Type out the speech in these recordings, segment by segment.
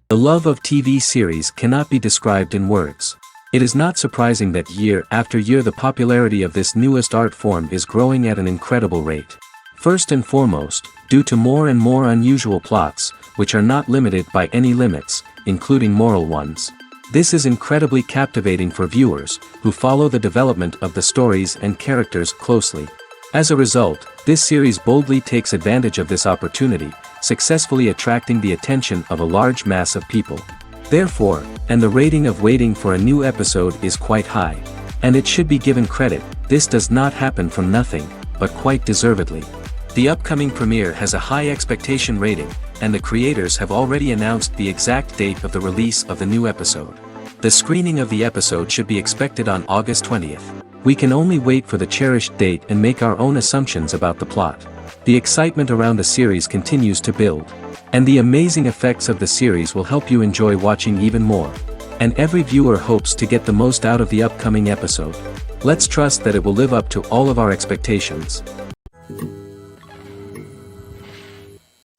The love of TV series cannot be described in words. It is not surprising that year after year the popularity of this newest art form is growing at an incredible rate. First and foremost, due to more and more unusual plots, which are not limited by any limits, including moral ones. This is incredibly captivating for viewers, who follow the development of the stories and characters closely. As a result, this series boldly takes advantage of this opportunity, successfully attracting the attention of a large mass of people. Therefore, and the rating of waiting for a new episode is quite high. And it should be given credit, this does not happen from nothing, but quite deservedly. The upcoming premiere has a high expectation rating, and the creators have already announced the exact date of the release of the new episode. The screening of the episode should be expected on August 20th. We can only wait for the cherished date and make our own assumptions about the plot. The excitement around the series continues to build. And the amazing effects of the series will help you enjoy watching even more. And every viewer hopes to get the most out of the upcoming episode. Let's trust that it will live up to all of our expectations.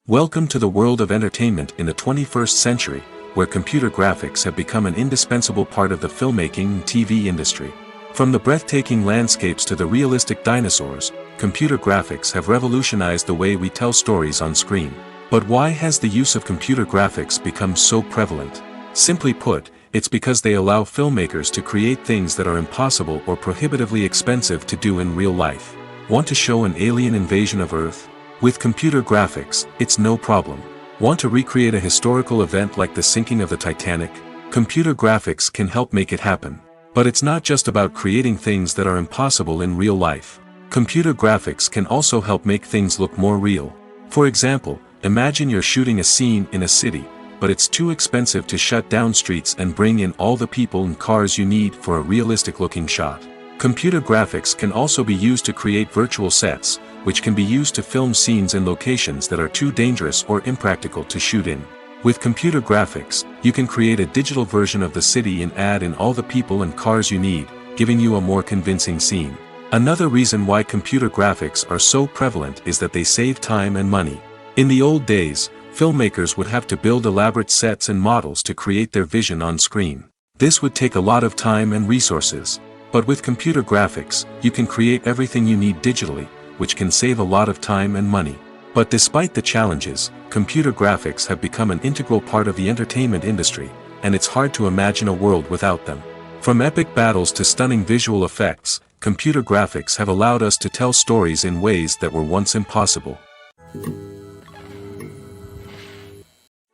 Welcome to the world of entertainment in the 21st century, where computer graphics have become an indispensable part of the filmmaking and TV industry. From the breathtaking landscapes to the realistic dinosaurs, computer graphics have revolutionized the way we tell stories on screen. But why has the use of computer graphics become so prevalent? Simply put, it's because they allow filmmakers to create things that are impossible or prohibitively expensive to do in real life. Want to show an alien invasion of Earth? With computer graphics, it's no problem. Want to recreate a historical event like the sinking of the Titanic? Computer graphics can help make it happen. But it's not just about creating things that are impossible in real life. Computer graphics can also help make things look more real. For example, imagine you're shooting a scene in a city, but it's too expensive to shut down streets and bring in all the people and cars you need for a realistic-looking shot. Computer graphics can also be used to create virtual sets, which can be used to film scenes in locations that are too dangerous or impractical to shoot in. With computer graphics, you can create a digital version of the city and add in all the people and cars you need, giving you a more convincing scene. Another reason why computer graphics are so prevalent is that they save time and money. In the old days, filmmakers would have to build elaborate sets and models to create their vision on screen. This would take a lot of time and resources. But with computer graphics, you can create everything you need digitally, which can save a lot of time and money. But despite the challenges, computer graphics have become an integral part of the entertainment industry, and it's hard to imagine a world without them. From epic battles to stunning visual effects, computer graphics have allowed us to tell stories in ways that were once impossible.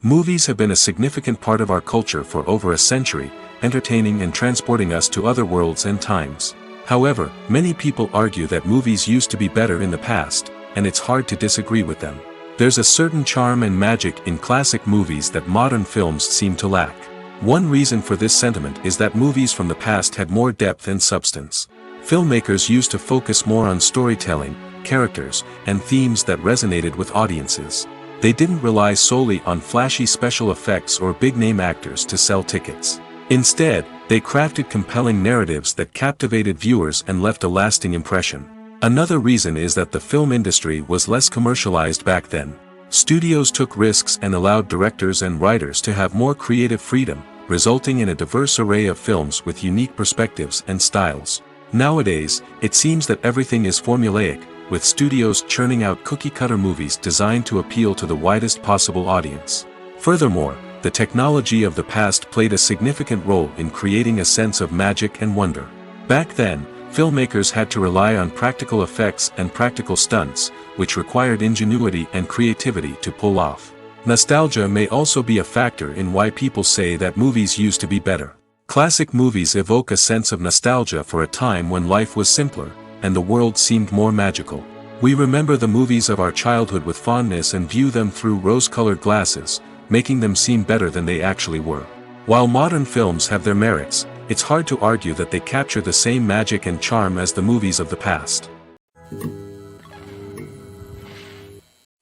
Movies have been a significant part of our culture for over a century, entertaining and transporting us to other worlds and times. However, many people argue that movies used to be better in the past, and it's hard to disagree with them. There's a certain charm and magic in classic movies that modern films seem to lack. One reason for this sentiment is that movies from the past had more depth and substance. Filmmakers used to focus more on storytelling, characters, and themes that resonated with audiences. They didn't rely solely on flashy special effects or big-name actors to sell tickets. Instead, they crafted compelling narratives that captivated viewers and left a lasting impression. Another reason is that the film industry was less commercialized back then. Studios took risks and allowed directors and writers to have more creative freedom, resulting in a diverse array of films with unique perspectives and styles. Nowadays, it seems that everything is formulaic, with studios churning out cookie-cutter movies designed to appeal to the widest possible audience. Furthermore, the technology of the past played a significant role in creating a sense of magic and wonder. Back then, filmmakers had to rely on practical effects and practical stunts, which required ingenuity and creativity to pull off. Nostalgia may also be a factor in why people say that movies used to be better. Classic movies evoke a sense of nostalgia for a time when life was simpler, and the world seemed more magical. We remember the movies of our childhood with fondness and view them through rose-colored glasses, making them seem better than they actually were. While modern films have their merits, it's hard to argue that they capture the same magic and charm as the movies of the past.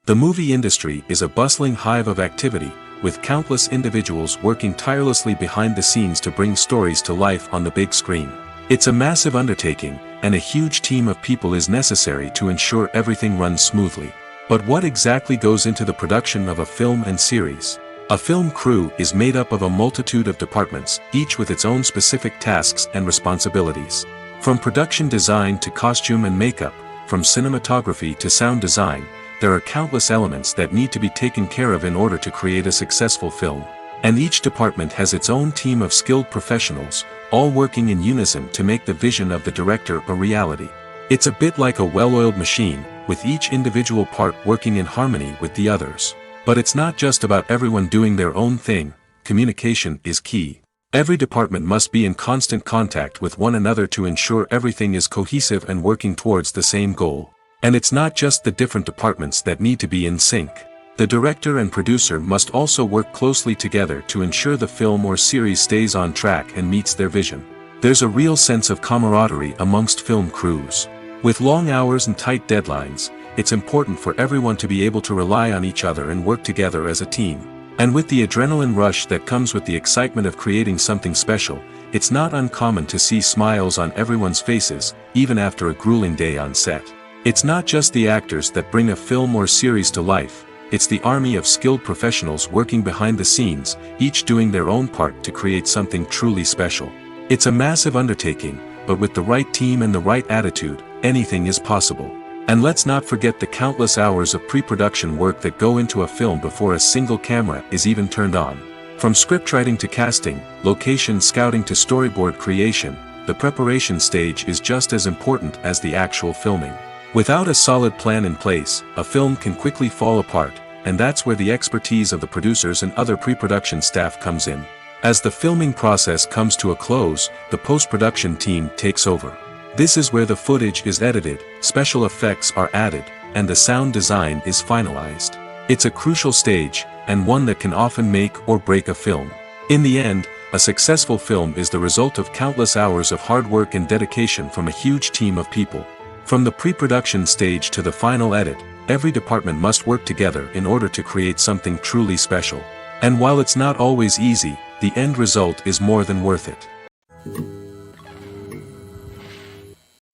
The movie industry is a bustling hive of activity, with countless individuals working tirelessly behind the scenes to bring stories to life on the big screen. It's a massive undertaking, and a huge team of people is necessary to ensure everything runs smoothly. But what exactly goes into the production of a film and series? A film crew is made up of a multitude of departments, each with its own specific tasks and responsibilities. From production design to costume and makeup, from cinematography to sound design, there are countless elements that need to be taken care of in order to create a successful film. And each department has its own team of skilled professionals, all working in unison to make the vision of the director a reality. It's a bit like a well-oiled machine, with each individual part working in harmony with the others. But it's not just about everyone doing their own thing. Communication is key. Every department must be in constant contact with one another to ensure everything is cohesive and working towards the same goal. And it's not just the different departments that need to be in sync. The director and producer must also work closely together to ensure the film or series stays on track and meets their vision. There's a real sense of camaraderie amongst film crews. With long hours and tight deadlines, it's important for everyone to be able to rely on each other and work together as a team. And with the adrenaline rush that comes with the excitement of creating something special, it's not uncommon to see smiles on everyone's faces, even after a grueling day on set. It's not just the actors that bring a film or series to life, it's the army of skilled professionals working behind the scenes, each doing their own part to create something truly special. It's a massive undertaking, but with the right team and the right attitude, anything is possible. And let's not forget the countless hours of pre-production work that go into a film before a single camera is even turned on. From scriptwriting to casting, location scouting to storyboard creation, the preparation stage is just as important as the actual filming. Without a solid plan in place, a film can quickly fall apart, and that's where the expertise of the producers and other pre-production staff comes in. As the filming process comes to a close, the post-production team takes over. This is where the footage is edited, special effects are added, and the sound design is finalized. It's a crucial stage, and one that can often make or break a film. In the end, a successful film is the result of countless hours of hard work and dedication from a huge team of people. From the pre-production stage to the final edit, every department must work together in order to create something truly special. And while it's not always easy, the end result is more than worth it.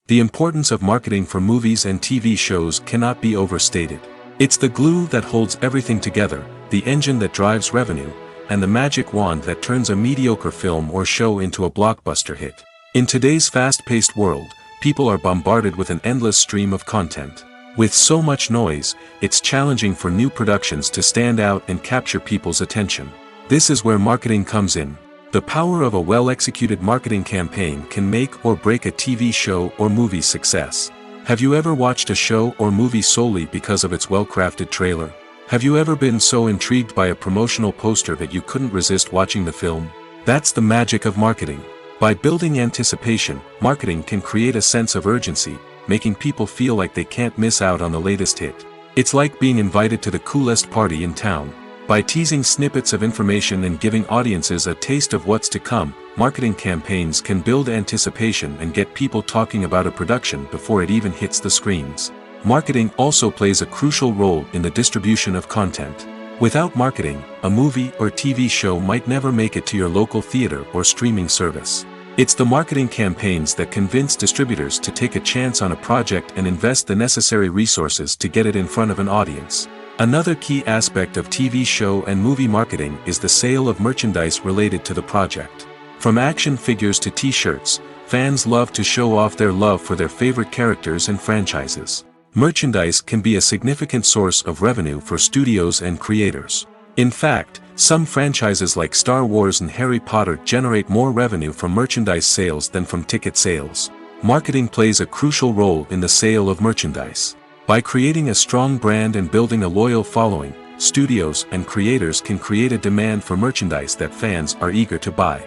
The importance of marketing for movies and TV shows cannot be overstated. It's the glue that holds everything together, the engine that drives revenue, and the magic wand that turns a mediocre film or show into a blockbuster hit. In today's fast-paced world, people are bombarded with an endless stream of content. With so much noise, it's challenging for new productions to stand out and capture people's attention. This is where marketing comes in. The power of a well-executed marketing campaign can make or break a TV show or movie's success. Have you ever watched a show or movie solely because of its well-crafted trailer? Have you ever been so intrigued by a promotional poster that you couldn't resist watching the film? That's the magic of marketing. By building anticipation, marketing can create a sense of urgency, making people feel like they can't miss out on the latest hit. It's like being invited to the coolest party in town. By teasing snippets of information and giving audiences a taste of what's to come, marketing campaigns can build anticipation and get people talking about a production before it even hits the screens. Marketing also plays a crucial role in the distribution of content. Without marketing, a movie or TV show might never make it to your local theater or streaming service. It's the marketing campaigns that convince distributors to take a chance on a project and invest the necessary resources to get it in front of an audience. Another key aspect of TV show and movie marketing is the sale of merchandise related to the project. From action figures to t-shirts, fans love to show off their love for their favorite characters and franchises. Merchandise can be a significant source of revenue for studios and creators. In fact, some franchises like Star Wars and Harry Potter generate more revenue from merchandise sales than from ticket sales. Marketing plays a crucial role in the sale of merchandise. By creating a strong brand and building a loyal following, studios and creators can create a demand for merchandise that fans are eager to buy.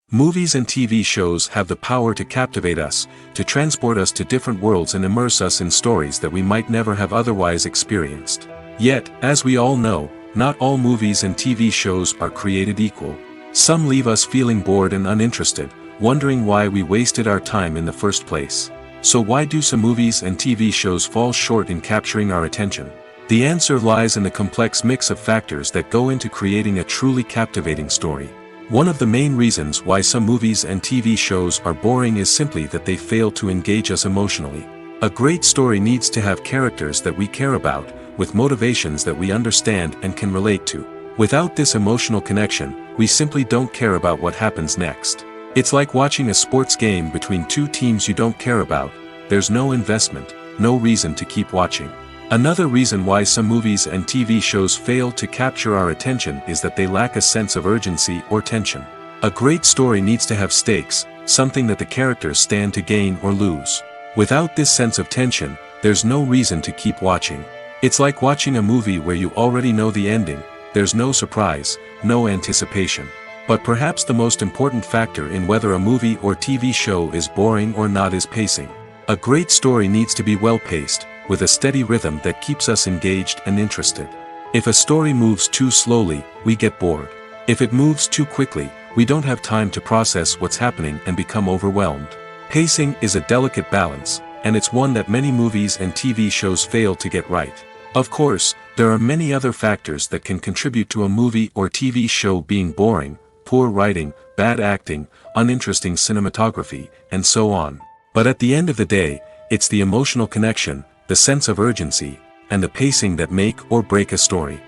Movies and TV shows have the power to captivate us, to transport us to different worlds and immerse us in stories that we might never have otherwise experienced. Yet, as we all know, not all movies and TV shows are created equal. Some leave us feeling bored and uninterested, wondering why we wasted our time in the first place. So why do some movies and TV shows fall short in capturing our attention? The answer lies in the complex mix of factors that go into creating a truly captivating story. One of the main reasons why some movies and TV shows are boring is simply that they fail to engage us emotionally. A great story needs to have characters that we care about, with motivations that we understand and can relate to. Without this emotional connection, we simply don't care about what happens next. It's like watching a sports game between two teams you don't care about. There's no investment, no reason to keep watching. Another reason why some movies and TV shows fail to capture our attention is that they lack a sense of urgency or tension. A great story needs to have stakes, something that the characters stand to gain or lose. Without this sense of tension, there's no reason to keep watching. It's like watching a movie where you already know the ending. There's no surprise, no anticipation. But perhaps the most important factor in whether a movie or TV show is boring or not is pacing. A great story needs to be well-paced, with a steady rhythm that keeps us engaged and interested. If a story moves too slowly, we get bored. If it moves too quickly, we don't have time to process what's happening and become overwhelmed. Pacing is a delicate balance, and it's one that many movies and TV shows fail to get right. Of course, there are many other factors that can contribute to a movie or TV show being boring: poor writing, bad acting, uninteresting cinematography, and so on. But at the end of the day, it's the emotional connection, the sense of urgency, and the pacing that make or break a story.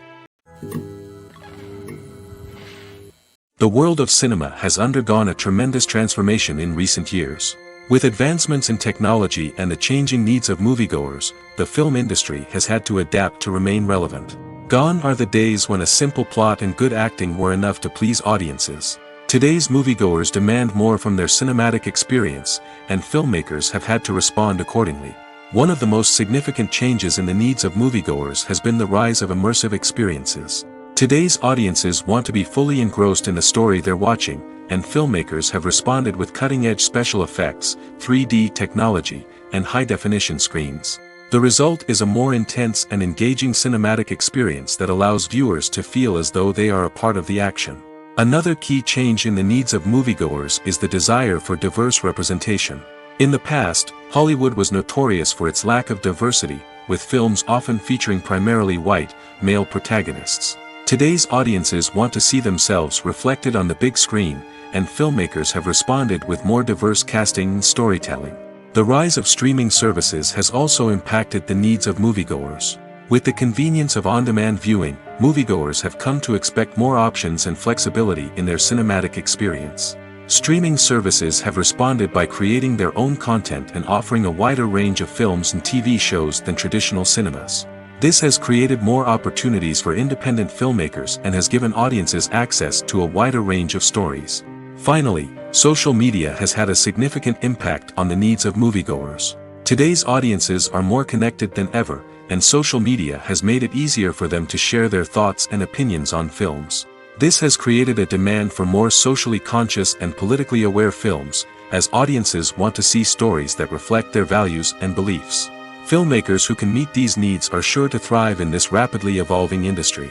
The world of cinema has undergone a tremendous transformation in recent years. With advancements in technology and the changing needs of moviegoers, the film industry has had to adapt to remain relevant. Gone are the days when a simple plot and good acting were enough to please audiences. Today's moviegoers demand more from their cinematic experience, and filmmakers have had to respond accordingly. One of the most significant changes in the needs of moviegoers has been the rise of immersive experiences. Today's audiences want to be fully engrossed in the story they're watching, and filmmakers have responded with cutting-edge special effects, 3D technology, and high-definition screens. The result is a more intense and engaging cinematic experience that allows viewers to feel as though they are a part of the action. Another key change in the needs of moviegoers is the desire for diverse representation. In the past, Hollywood was notorious for its lack of diversity, with films often featuring primarily white, male protagonists. Today's audiences want to see themselves reflected on the big screen, and filmmakers have responded with more diverse casting and storytelling. The rise of streaming services has also impacted the needs of moviegoers. With the convenience of on-demand viewing, moviegoers have come to expect more options and flexibility in their cinematic experience. Streaming services have responded by creating their own content and offering a wider range of films and TV shows than traditional cinemas. This has created more opportunities for independent filmmakers and has given audiences access to a wider range of stories. Finally, social media has had a significant impact on the needs of moviegoers. Today's audiences are more connected than ever, and social media has made it easier for them to share their thoughts and opinions on films. This has created a demand for more socially conscious and politically aware films, as audiences want to see stories that reflect their values and beliefs. Filmmakers who can meet these needs are sure to thrive in this rapidly evolving industry.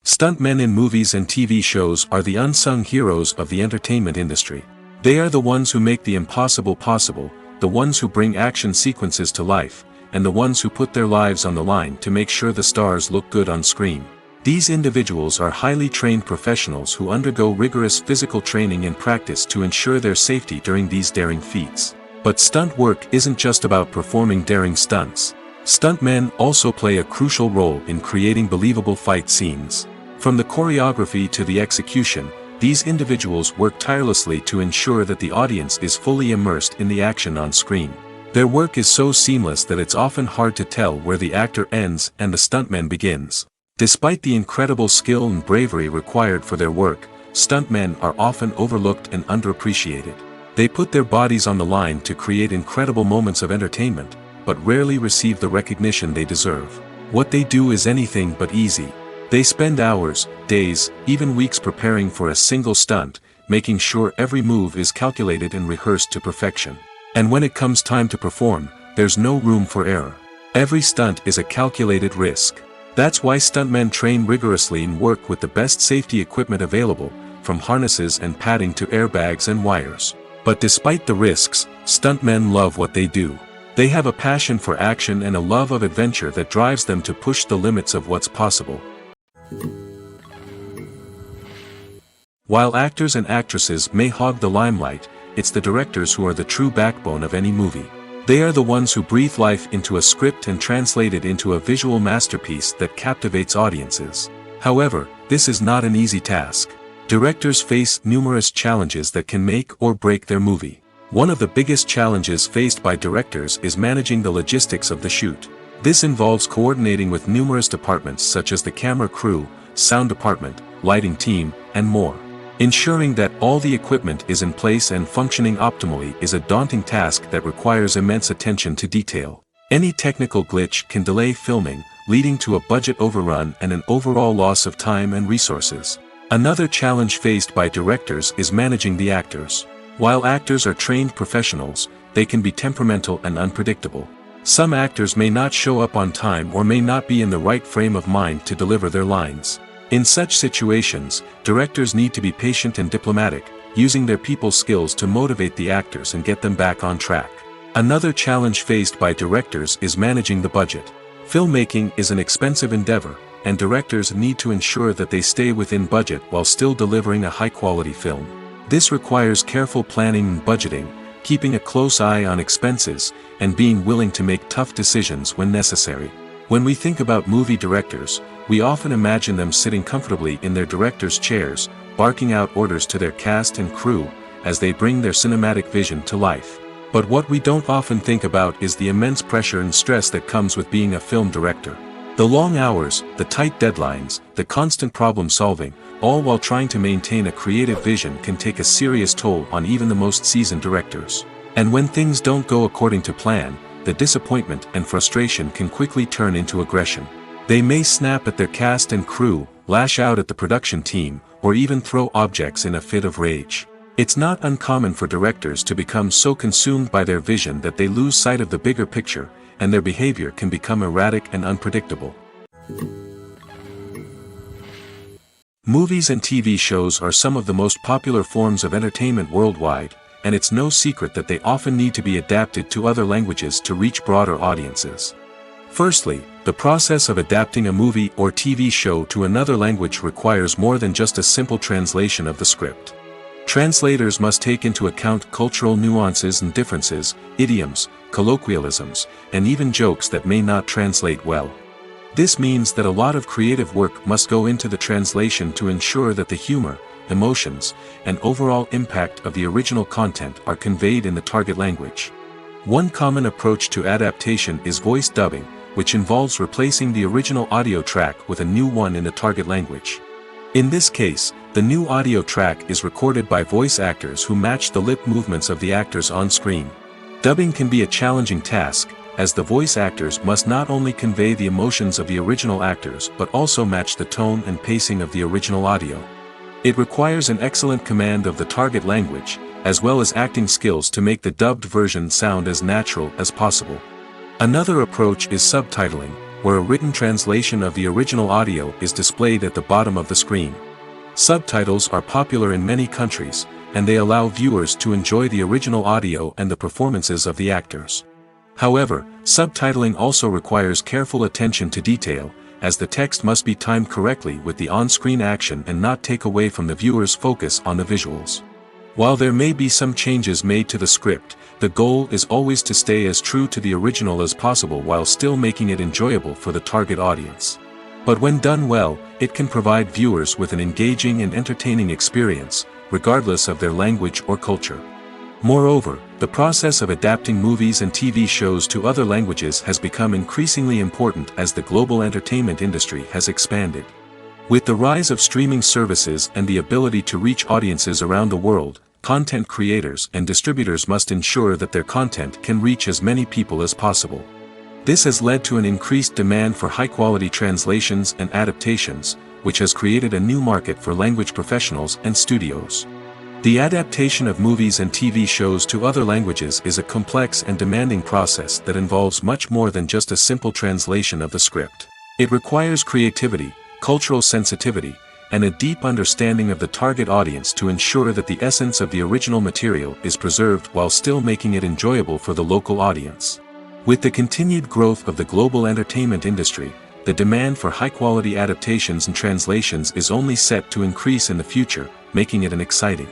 Stuntmen in movies and TV shows are the unsung heroes of the entertainment industry. They are the ones who make the impossible possible, the ones who bring action sequences to life, and the ones who put their lives on the line to make sure the stars look good on screen. These individuals are highly trained professionals who undergo rigorous physical training and practice to ensure their safety during these daring feats. But stunt work isn't just about performing daring stunts. Stuntmen also play a crucial role in creating believable fight scenes. From the choreography to the execution, these individuals work tirelessly to ensure that the audience is fully immersed in the action on screen. Their work is so seamless that it's often hard to tell where the actor ends and the stuntman begins. Despite the incredible skill and bravery required for their work, stuntmen are often overlooked and underappreciated. They put their bodies on the line to create incredible moments of entertainment, but rarely receive the recognition they deserve. What they do is anything but easy. They spend hours, days, even weeks preparing for a single stunt, making sure every move is calculated and rehearsed to perfection. And when it comes time to perform, there's no room for error. Every stunt is a calculated risk. That's why stuntmen train rigorously and work with the best safety equipment available, from harnesses and padding to airbags and wires. But despite the risks, stuntmen love what they do. They have a passion for action and a love of adventure that drives them to push the limits of what's possible. While actors and actresses may hog the limelight, it's the directors who are the true backbone of any movie. They are the ones who breathe life into a script and translate it into a visual masterpiece that captivates audiences. However, this is not an easy task. Directors face numerous challenges that can make or break their movie. One of the biggest challenges faced by directors is managing the logistics of the shoot. This involves coordinating with numerous departments such as the camera crew, sound department, lighting team, and more. Ensuring that all the equipment is in place and functioning optimally is a daunting task that requires immense attention to detail. Any technical glitch can delay filming, leading to a budget overrun and an overall loss of time and resources. Another challenge faced by directors is managing the actors. While actors are trained professionals, they can be temperamental and unpredictable. Some actors may not show up on time or may not be in the right frame of mind to deliver their lines. In such situations, directors need to be patient and diplomatic, using their people skills to motivate the actors and get them back on track. Another challenge faced by directors is managing the budget. Filmmaking is an expensive endeavor, and directors need to ensure that they stay within budget while still delivering a high-quality film. This requires careful planning and budgeting, keeping a close eye on expenses, and being willing to make tough decisions when necessary. When we think about movie directors, we often imagine them sitting comfortably in their director's chairs, barking out orders to their cast and crew, as they bring their cinematic vision to life. But what we don't often think about is the immense pressure and stress that comes with being a film director. The long hours, the tight deadlines, the constant problem solving, all while trying to maintain a creative vision can take a serious toll on even the most seasoned directors. And when things don't go according to plan, the disappointment and frustration can quickly turn into aggression. They may snap at their cast and crew, lash out at the production team, or even throw objects in a fit of rage. It's not uncommon for directors to become so consumed by their vision that they lose sight of the bigger picture, and their behavior can become erratic and unpredictable. Movies and TV shows are some of the most popular forms of entertainment worldwide, and it's no secret that they often need to be adapted to other languages to reach broader audiences. Firstly, the process of adapting a movie or TV show to another language requires more than just a simple translation of the script. Translators must take into account cultural nuances and differences, idioms, colloquialisms, and even jokes that may not translate well. This means that a lot of creative work must go into the translation to ensure that the humor, emotions, and overall impact of the original content are conveyed in the target language. One common approach to adaptation is voice dubbing, which involves replacing the original audio track with a new one in the target language. In this case, the new audio track is recorded by voice actors who match the lip movements of the actors on screen. Dubbing can be a challenging task, as the voice actors must not only convey the emotions of the original actors but also match the tone and pacing of the original audio. It requires an excellent command of the target language, as well as acting skills to make the dubbed version sound as natural as possible. Another approach is subtitling, where a written translation of the original audio is displayed at the bottom of the screen. Subtitles are popular in many countries, and they allow viewers to enjoy the original audio and the performances of the actors. However, subtitling also requires careful attention to detail, as the text must be timed correctly with the on-screen action and not take away from the viewer's focus on the visuals. While there may be some changes made to the script, the goal is always to stay as true to the original as possible while still making it enjoyable for the target audience. But when done well, it can provide viewers with an engaging and entertaining experience, regardless of their language or culture. Moreover, the process of adapting movies and TV shows to other languages has become increasingly important as the global entertainment industry has expanded. With the rise of streaming services and the ability to reach audiences around the world, content creators and distributors must ensure that their content can reach as many people as possible. This has led to an increased demand for high-quality translations and adaptations, which has created a new market for language professionals and studios. The adaptation of movies and TV shows to other languages is a complex and demanding process that involves much more than just a simple translation of the script. It requires creativity, cultural sensitivity, and a deep understanding of the target audience to ensure that the essence of the original material is preserved while still making it enjoyable for the local audience. With the continued growth of the global entertainment industry, the demand for high-quality adaptations and translations is only set to increase in the future, making it an exciting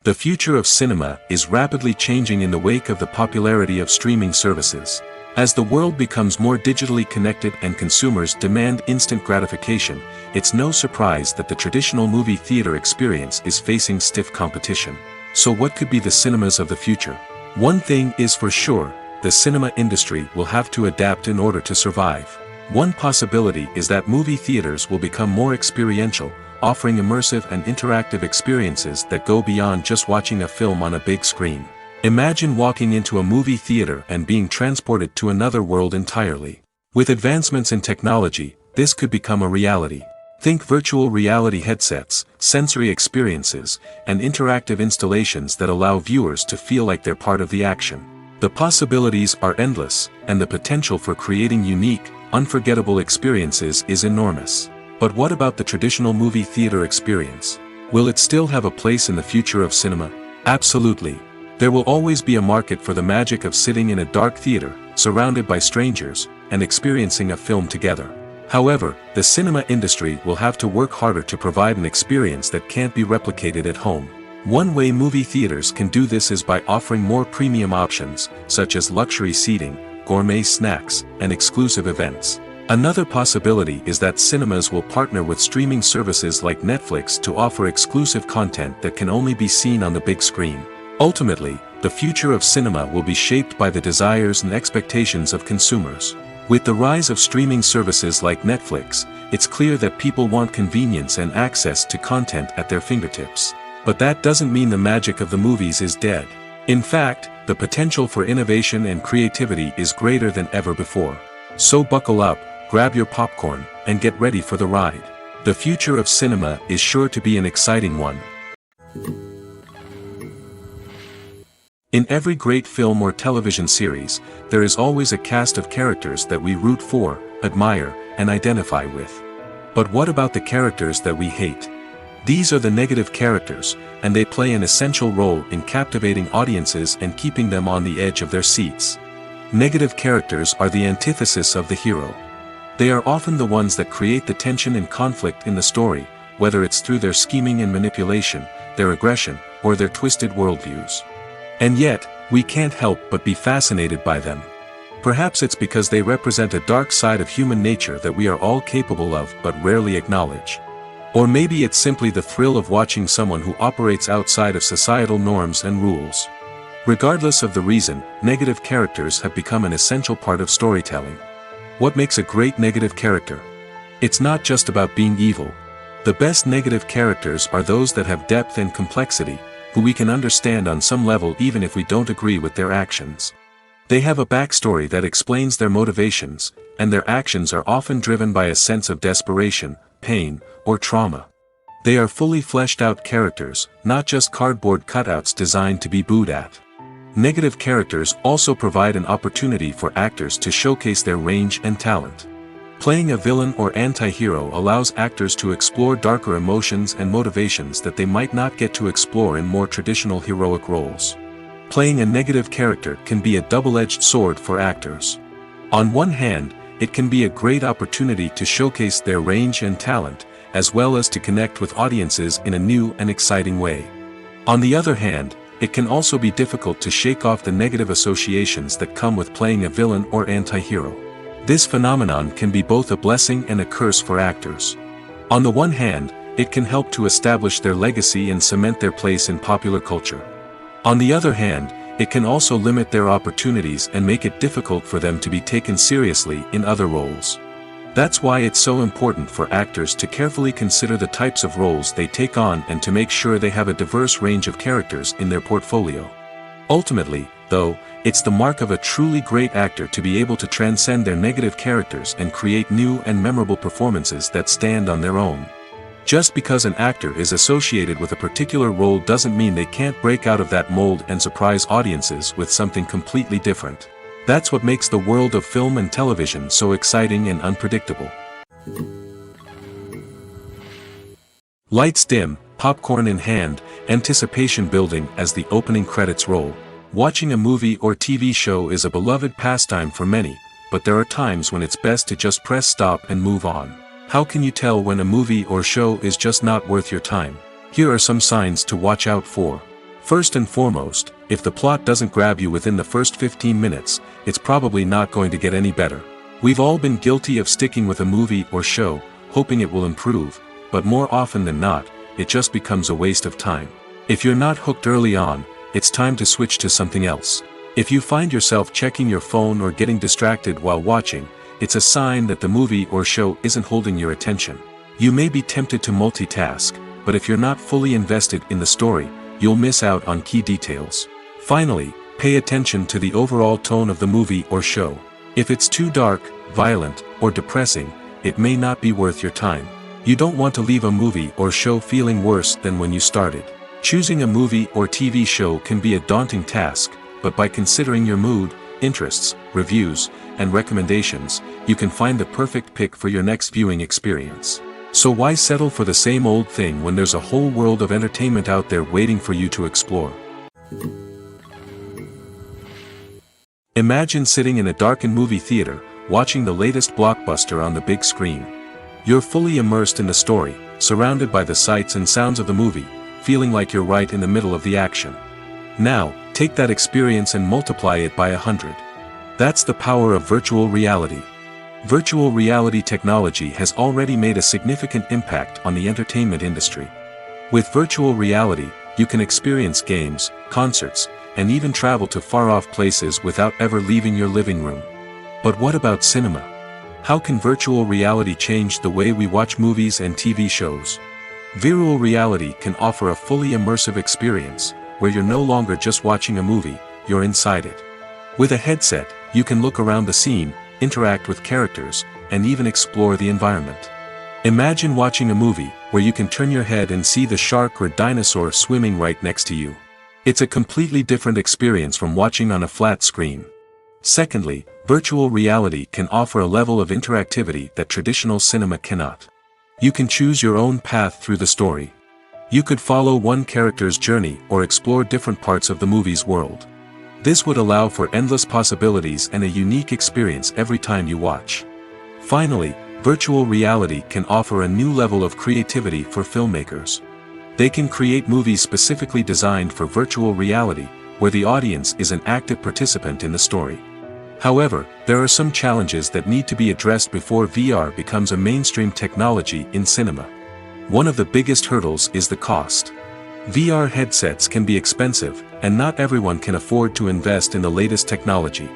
The future of cinema is rapidly changing in the wake of the popularity of streaming services. As the world becomes more digitally connected and consumers demand instant gratification, it's no surprise that the traditional movie theater experience is facing stiff competition. So what could be the cinemas of the future? One thing is for sure, the cinema industry will have to adapt in order to survive. One possibility is that movie theaters will become more experiential, offering immersive and interactive experiences that go beyond just watching a film on a big screen. Imagine walking into a movie theater and being transported to another world entirely. With advancements in technology, this could become a reality. Think virtual reality headsets, sensory experiences, and interactive installations that allow viewers to feel like they're part of the action. The possibilities are endless, and the potential for creating unique, unforgettable experiences is enormous. But what about the traditional movie theater experience? Will it still have a place in the future of cinema? Absolutely. There will always be a market for the magic of sitting in a dark theater, surrounded by strangers, and experiencing a film together. However, the cinema industry will have to work harder to provide an experience that can't be replicated at home. One way movie theaters can do this is by offering more premium options, such as luxury seating, gourmet snacks, and exclusive events. Another possibility is that cinemas will partner with streaming services like Netflix to offer exclusive content that can only be seen on the big screen. Ultimately, the future of cinema will be shaped by the desires and expectations of consumers. With the rise of streaming services like Netflix, it's clear that people want convenience and access to content at their fingertips. But that doesn't mean the magic of the movies is dead. In fact, the potential for innovation and creativity is greater than ever before. So buckle up, grab your popcorn, and get ready for the ride. The future of cinema is sure to be an exciting one. In every great film or television series, there is always a cast of characters that we root for, admire, and identify with. But what about the characters that we hate? These are the negative characters, and they play an essential role in captivating audiences and keeping them on the edge of their seats. Negative characters are the antithesis of the hero. They are often the ones that create the tension and conflict in the story, whether it's through their scheming and manipulation, their aggression, or their twisted worldviews. And yet, we can't help but be fascinated by them. Perhaps it's because they represent a dark side of human nature that we are all capable of but rarely acknowledge. Or maybe it's simply the thrill of watching someone who operates outside of societal norms and rules. Regardless of the reason, negative characters have become an essential part of storytelling. What makes a great negative character? It's not just about being evil. The best negative characters are those that have depth and complexity, who we can understand on some level even if we don't agree with their actions. They have a backstory that explains their motivations, and their actions are often driven by a sense of desperation, pain, or trauma. They are fully fleshed out characters, not just cardboard cutouts designed to be booed at. Negative characters also provide an opportunity for actors to showcase their range and talent. Playing a villain or anti-hero allows actors to explore darker emotions and motivations that they might not get to explore in more traditional heroic roles. Playing a negative character can be a double-edged sword for actors. On one hand, it can be a great opportunity to showcase their range and talent, as well as to connect with audiences in a new and exciting way. On the other hand, it can also be difficult to shake off the negative associations that come with playing a villain or anti-hero. This phenomenon can be both a blessing and a curse for actors. On the one hand, it can help to establish their legacy and cement their place in popular culture. On the other hand, it can also limit their opportunities and make it difficult for them to be taken seriously in other roles. That's why it's so important for actors to carefully consider the types of roles they take on and to make sure they have a diverse range of characters in their portfolio. Ultimately, though, it's the mark of a truly great actor to be able to transcend their negative characters and create new and memorable performances that stand on their own. Just because an actor is associated with a particular role doesn't mean they can't break out of that mold and surprise audiences with something completely different. That's what makes the world of film and television so exciting and unpredictable. Lights dim, popcorn in hand, anticipation building as the opening credits roll. Watching a movie or TV show is a beloved pastime for many, but there are times when it's best to just press stop and move on. How can you tell when a movie or show is just not worth your time? Here are some signs to watch out for. First and foremost, if the plot doesn't grab you within the first 15 minutes, it's probably not going to get any better. We've all been guilty of sticking with a movie or show, hoping it will improve, but more often than not, it just becomes a waste of time. If you're not hooked early on, it's time to switch to something else. If you find yourself checking your phone or getting distracted while watching, it's a sign that the movie or show isn't holding your attention. You may be tempted to multitask, but if you're not fully invested in the story, you'll miss out on key details. Finally, pay attention to the overall tone of the movie or show. If it's too dark, violent, or depressing, it may not be worth your time. You don't want to leave a movie or show feeling worse than when you started. Choosing a movie or TV show can be a daunting task, but by considering your mood, interests, reviews, and recommendations, you can find the perfect pick for your next viewing experience. So why settle for the same old thing when there's a whole world of entertainment out there waiting for you to explore? Imagine sitting in a darkened movie theater, watching the latest blockbuster on the big screen. You're fully immersed in the story, surrounded by the sights and sounds of the movie, feeling like you're right in the middle of the action. Now, take that experience and multiply it by 100. That's the power of virtual reality. Virtual reality technology has already made a significant impact on the entertainment industry. With virtual reality, you can experience games, concerts, and even travel to far-off places without ever leaving your living room. But what about cinema? How can virtual reality change the way we watch movies and TV shows? Virtual reality can offer a fully immersive experience, where you're no longer just watching a movie, you're inside it. With a headset, you can look around the scene, interact with characters, and even explore the environment. Imagine watching a movie where you can turn your head and see the shark or dinosaur swimming right next to you. It's a completely different experience from watching on a flat screen. Secondly, virtual reality can offer a level of interactivity that traditional cinema cannot. You can choose your own path through the story. You could follow one character's journey or explore different parts of the movie's world. This would allow for endless possibilities and a unique experience every time you watch. Finally, virtual reality can offer a new level of creativity for filmmakers. They can create movies specifically designed for virtual reality, where the audience is an active participant in the story. However, there are some challenges that need to be addressed before VR becomes a mainstream technology in cinema. One of the biggest hurdles is the cost. VR headsets can be expensive, and not everyone can afford to invest in the latest technology.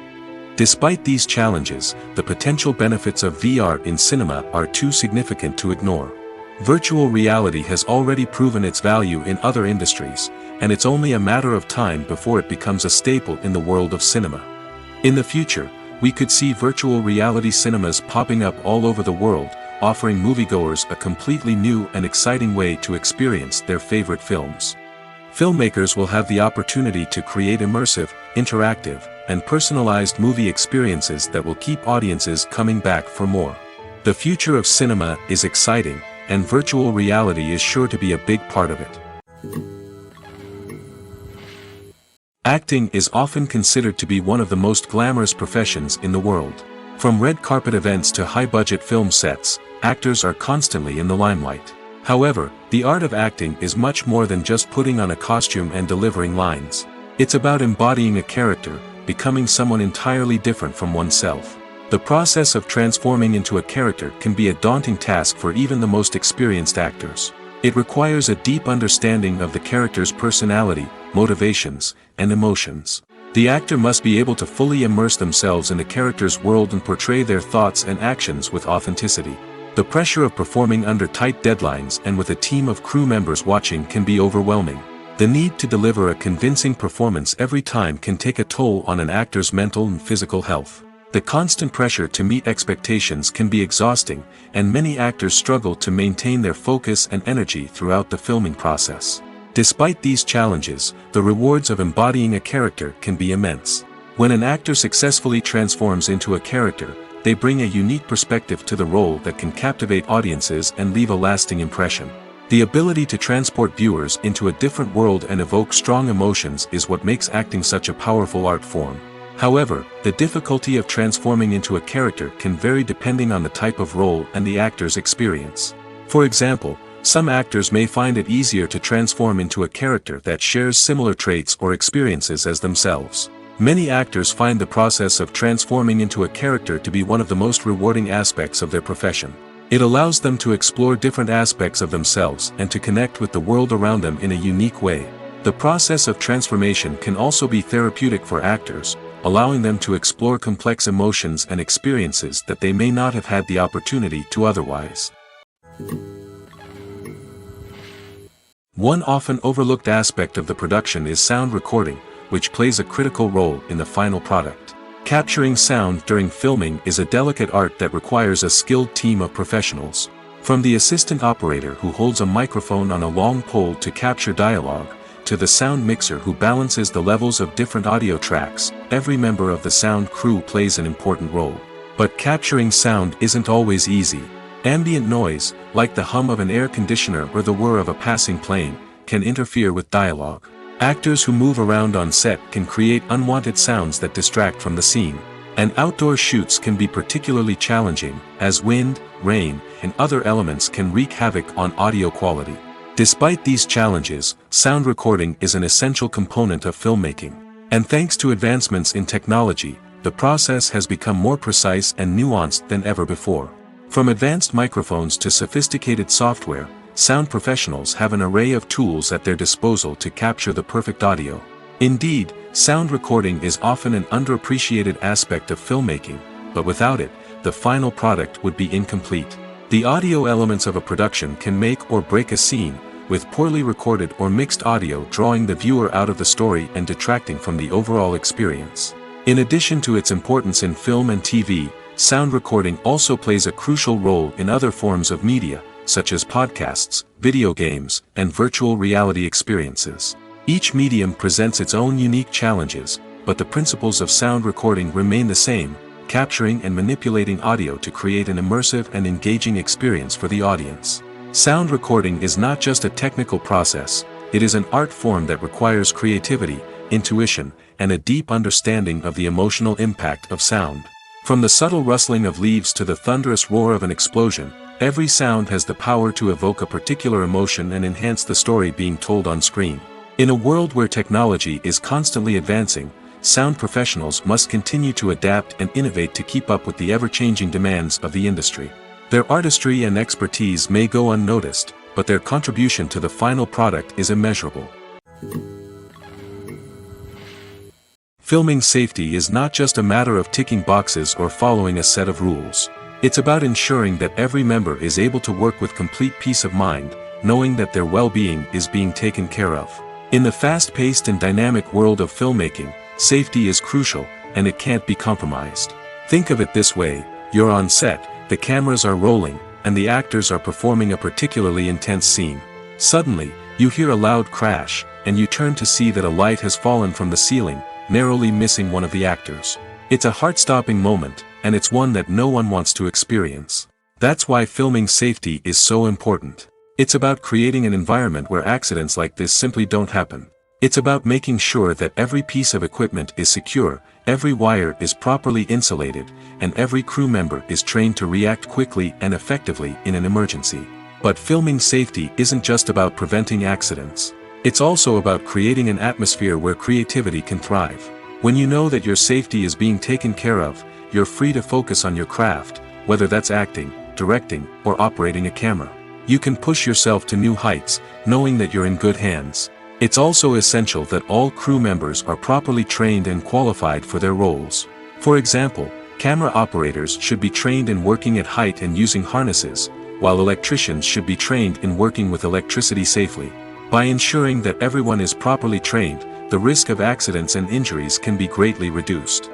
Despite these challenges, the potential benefits of VR in cinema are too significant to ignore. Virtual reality has already proven its value in other industries, and it's only a matter of time before it becomes a staple in the world of cinema. In the future, we could see virtual reality cinemas popping up all over the world, offering moviegoers a completely new and exciting way to experience their favorite films. Filmmakers will have the opportunity to create immersive, interactive, and personalized movie experiences that will keep audiences coming back for more. The future of cinema is exciting, and virtual reality is sure to be a big part of it. Acting is often considered to be one of the most glamorous professions in the world. From red carpet events to high-budget film sets, actors are constantly in the limelight. However, the art of acting is much more than just putting on a costume and delivering lines. It's about embodying a character, becoming someone entirely different from oneself. The process of transforming into a character can be a daunting task for even the most experienced actors. It requires a deep understanding of the character's personality, motivations, and emotions. The actor must be able to fully immerse themselves in the character's world and portray their thoughts and actions with authenticity. The pressure of performing under tight deadlines and with a team of crew members watching can be overwhelming. The need to deliver a convincing performance every time can take a toll on an actor's mental and physical health. The constant pressure to meet expectations can be exhausting, and many actors struggle to maintain their focus and energy throughout the filming process. Despite these challenges, the rewards of embodying a character can be immense. When an actor successfully transforms into a character, they bring a unique perspective to the role that can captivate audiences and leave a lasting impression. The ability to transport viewers into a different world and evoke strong emotions is what makes acting such a powerful art form. However, the difficulty of transforming into a character can vary depending on the type of role and the actor's experience. For example, Some actors may find it easier to transform into a character that shares similar traits or experiences as themselves. Many actors find the process of transforming into a character to be one of the most rewarding aspects of their profession. It allows them to explore different aspects of themselves and to connect with the world around them in a unique way. The process of transformation can also be therapeutic for actors, allowing them to explore complex emotions and experiences that they may not have had the opportunity to otherwise. One often overlooked aspect of the production is sound recording, which plays a critical role in the final product. Capturing sound during filming is a delicate art that requires a skilled team of professionals. From the assistant operator who holds a microphone on a long pole to capture dialogue, to the sound mixer who balances the levels of different audio tracks, every member of the sound crew plays an important role. But capturing sound isn't always easy. Ambient noise, like the hum of an air conditioner or the whir of a passing plane, can interfere with dialogue. Actors who move around on set can create unwanted sounds that distract from the scene. And outdoor shoots can be particularly challenging, as wind, rain, and other elements can wreak havoc on audio quality. Despite these challenges, sound recording is an essential component of filmmaking. And thanks to advancements in technology, the process has become more precise and nuanced than ever before. From advanced microphones to sophisticated software, sound professionals have an array of tools at their disposal to capture the perfect audio. Indeed, sound recording is often an underappreciated aspect of filmmaking, but without it, the final product would be incomplete. The audio elements of a production can make or break a scene, with poorly recorded or mixed audio drawing the viewer out of the story and detracting from the overall experience. In addition to its importance in film and TV, sound recording also plays a crucial role in other forms of media, such as podcasts, video games, and virtual reality experiences. Each medium presents its own unique challenges, but the principles of sound recording remain the same, capturing and manipulating audio to create an immersive and engaging experience for the audience. Sound recording is not just a technical process, it is an art form that requires creativity, intuition, and a deep understanding of the emotional impact of sound. From the subtle rustling of leaves to the thunderous roar of an explosion, every sound has the power to evoke a particular emotion and enhance the story being told on screen. In a world where technology is constantly advancing, sound professionals must continue to adapt and innovate to keep up with the ever-changing demands of the industry. Their artistry and expertise may go unnoticed, but their contribution to the final product is immeasurable. Filming safety is not just a matter of ticking boxes or following a set of rules. It's about ensuring that every member is able to work with complete peace of mind, knowing that their well-being is being taken care of. In the fast-paced and dynamic world of filmmaking, safety is crucial, and it can't be compromised. Think of it this way: you're on set, the cameras are rolling, and the actors are performing a particularly intense scene. Suddenly, you hear a loud crash, and you turn to see that a light has fallen from the ceiling, narrowly missing one of the actors. It's a heart-stopping moment, and it's one that no one wants to experience. That's why filming safety is so important. It's about creating an environment where accidents like this simply don't happen. It's about making sure that every piece of equipment is secure, every wire is properly insulated, and every crew member is trained to react quickly and effectively in an emergency. But filming safety isn't just about preventing accidents. It's also about creating an atmosphere where creativity can thrive. When you know that your safety is being taken care of, you're free to focus on your craft, whether that's acting, directing, or operating a camera. You can push yourself to new heights, knowing that you're in good hands. It's also essential that all crew members are properly trained and qualified for their roles. For example, camera operators should be trained in working at height and using harnesses, while electricians should be trained in working with electricity safely. By ensuring that everyone is properly trained, the risk of accidents and injuries can be greatly reduced.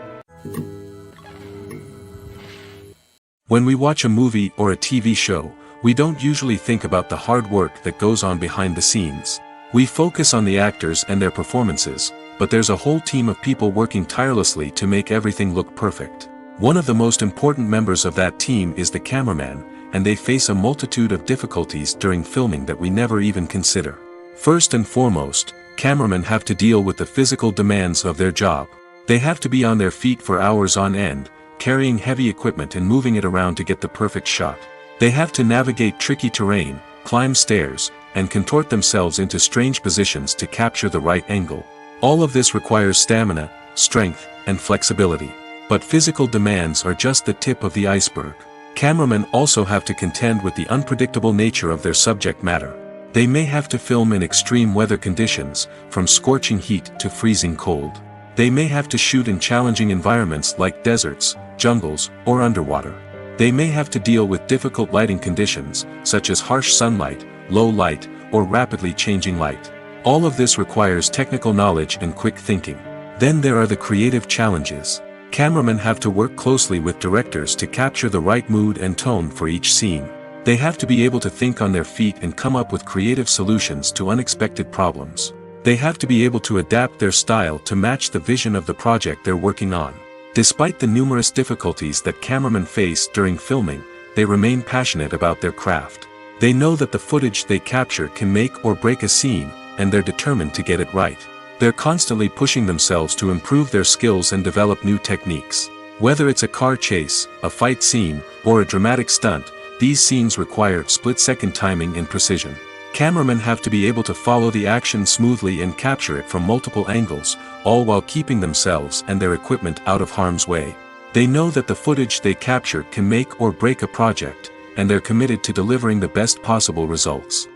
When we watch a movie or a TV show, we don't usually think about the hard work that goes on behind the scenes. We focus on the actors and their performances, but there's a whole team of people working tirelessly to make everything look perfect. One of the most important members of that team is the cameraman, and they face a multitude of difficulties during filming that we never even consider. First and foremost, cameramen have to deal with the physical demands of their job. They have to be on their feet for hours on end, carrying heavy equipment and moving it around to get the perfect shot. They have to navigate tricky terrain, climb stairs, and contort themselves into strange positions to capture the right angle. All of this requires stamina, strength, and flexibility. But physical demands are just the tip of the iceberg. Cameramen also have to contend with the unpredictable nature of their subject matter. They may have to film in extreme weather conditions, from scorching heat to freezing cold. They may have to shoot in challenging environments like deserts, jungles, or underwater. They may have to deal with difficult lighting conditions, such as harsh sunlight, low light, or rapidly changing light. All of this requires technical knowledge and quick thinking. Then there are the creative challenges. Cameramen have to work closely with directors to capture the right mood and tone for each scene. They have to be able to think on their feet and come up with creative solutions to unexpected problems. They have to be able to adapt their style to match the vision of the project they're working on. Despite the numerous difficulties that cameramen face during filming, they remain passionate about their craft. They know that the footage they capture can make or break a scene, and they're determined to get it right. They're constantly pushing themselves to improve their skills and develop new techniques. Whether it's a car chase, a fight scene, or a dramatic stunt, these scenes require split-second timing and precision. Cameramen have to be able to follow the action smoothly and capture it from multiple angles, all while keeping themselves and their equipment out of harm's way. They know that the footage they capture can make or break a project, and they're committed to delivering the best possible results.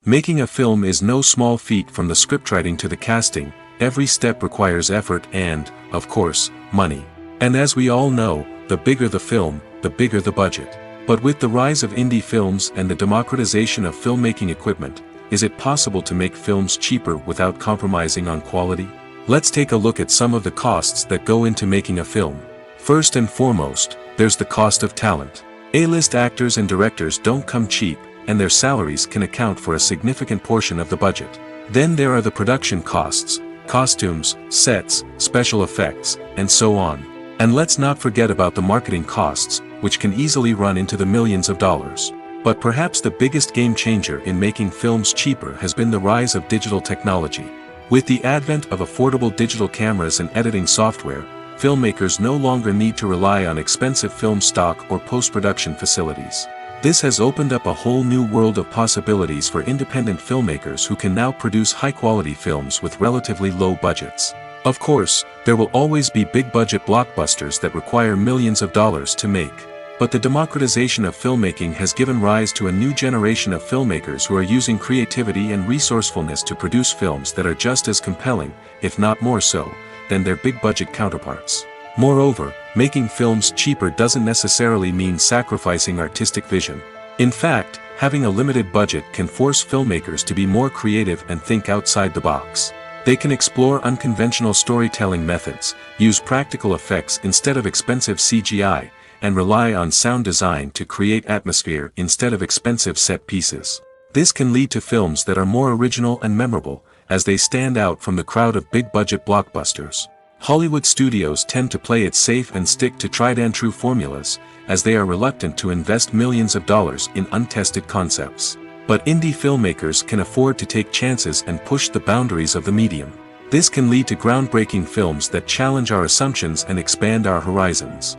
Making a film is no small feat. From the scriptwriting to the casting, every step requires effort and, of course, money. And as we all know, the bigger the film, the bigger the budget. But with the rise of indie films and the democratization of filmmaking equipment, is it possible to make films cheaper without compromising on quality? Let's take a look at some of the costs that go into making a film. First and foremost, there's the cost of talent. A-list actors and directors don't come cheap, and their salaries can account for a significant portion of the budget. Then there are the production costs, costumes, sets, special effects, and so on. And let's not forget about the marketing costs, which can easily run into the millions of dollars. But perhaps the biggest game changer in making films cheaper has been the rise of digital technology. With the advent of affordable digital cameras and editing software, filmmakers no longer need to rely on expensive film stock or post-production facilities. This has opened up a whole new world of possibilities for independent filmmakers who can now produce high-quality films with relatively low budgets. Of course, there will always be big-budget blockbusters that require millions of dollars to make. But the democratization of filmmaking has given rise to a new generation of filmmakers who are using creativity and resourcefulness to produce films that are just as compelling, if not more so, than their big-budget counterparts. Moreover, making films cheaper doesn't necessarily mean sacrificing artistic vision. In fact, having a limited budget can force filmmakers to be more creative and think outside the box. They can explore unconventional storytelling methods, use practical effects instead of expensive CGI, and rely on sound design to create atmosphere instead of expensive set pieces. This can lead to films that are more original and memorable, as they stand out from the crowd of big-budget blockbusters. Hollywood studios tend to play it safe and stick to tried-and-true formulas, as they are reluctant to invest millions of dollars in untested concepts. But indie filmmakers can afford to take chances and push the boundaries of the medium. This can lead to groundbreaking films that challenge our assumptions and expand our horizons.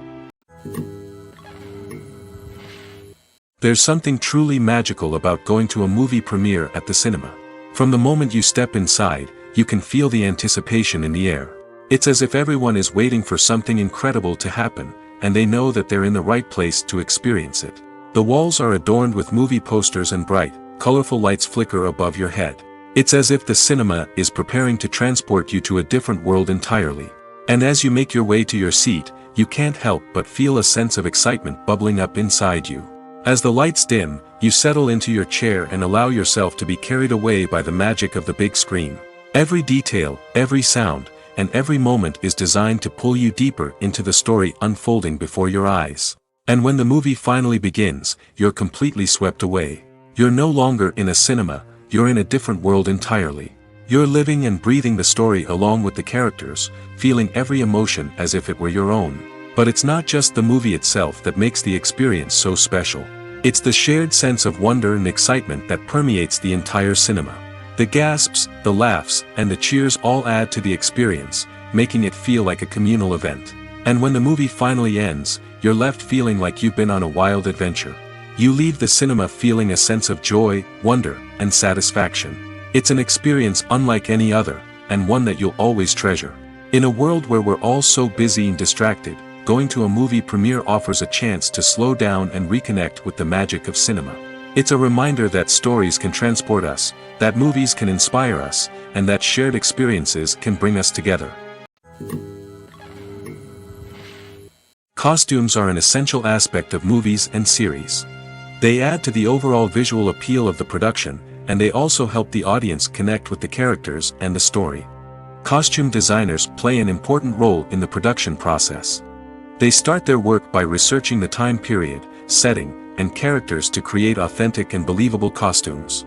There's something truly magical about going to a movie premiere at the cinema. From the moment you step inside, you can feel the anticipation in the air. It's as if everyone is waiting for something incredible to happen, and they know that they're in the right place to experience it. The walls are adorned with movie posters and bright, colorful lights flicker above your head. It's as if the cinema is preparing to transport you to a different world entirely. And as you make your way to your seat, you can't help but feel a sense of excitement bubbling up inside you. As the lights dim, you settle into your chair and allow yourself to be carried away by the magic of the big screen. Every detail, every sound, and every moment is designed to pull you deeper into the story unfolding before your eyes. And when the movie finally begins, you're completely swept away. You're no longer in a cinema, you're in a different world entirely. You're living and breathing the story along with the characters, feeling every emotion as if it were your own. But it's not just the movie itself that makes the experience so special. It's the shared sense of wonder and excitement that permeates the entire cinema. The gasps, the laughs, and the cheers all add to the experience, making it feel like a communal event. And when the movie finally ends, you're left feeling like you've been on a wild adventure. You leave the cinema feeling a sense of joy, wonder, and satisfaction. It's an experience unlike any other, and one that you'll always treasure. In a world where we're all so busy and distracted, going to a movie premiere offers a chance to slow down and reconnect with the magic of cinema. It's a reminder that stories can transport us, that movies can inspire us, and that shared experiences can bring us together. Costumes are an essential aspect of movies and series. They add to the overall visual appeal of the production, and they also help the audience connect with the characters and the story. Costume designers play an important role in the production process. They start their work by researching the time period, setting, and characters to create authentic and believable costumes.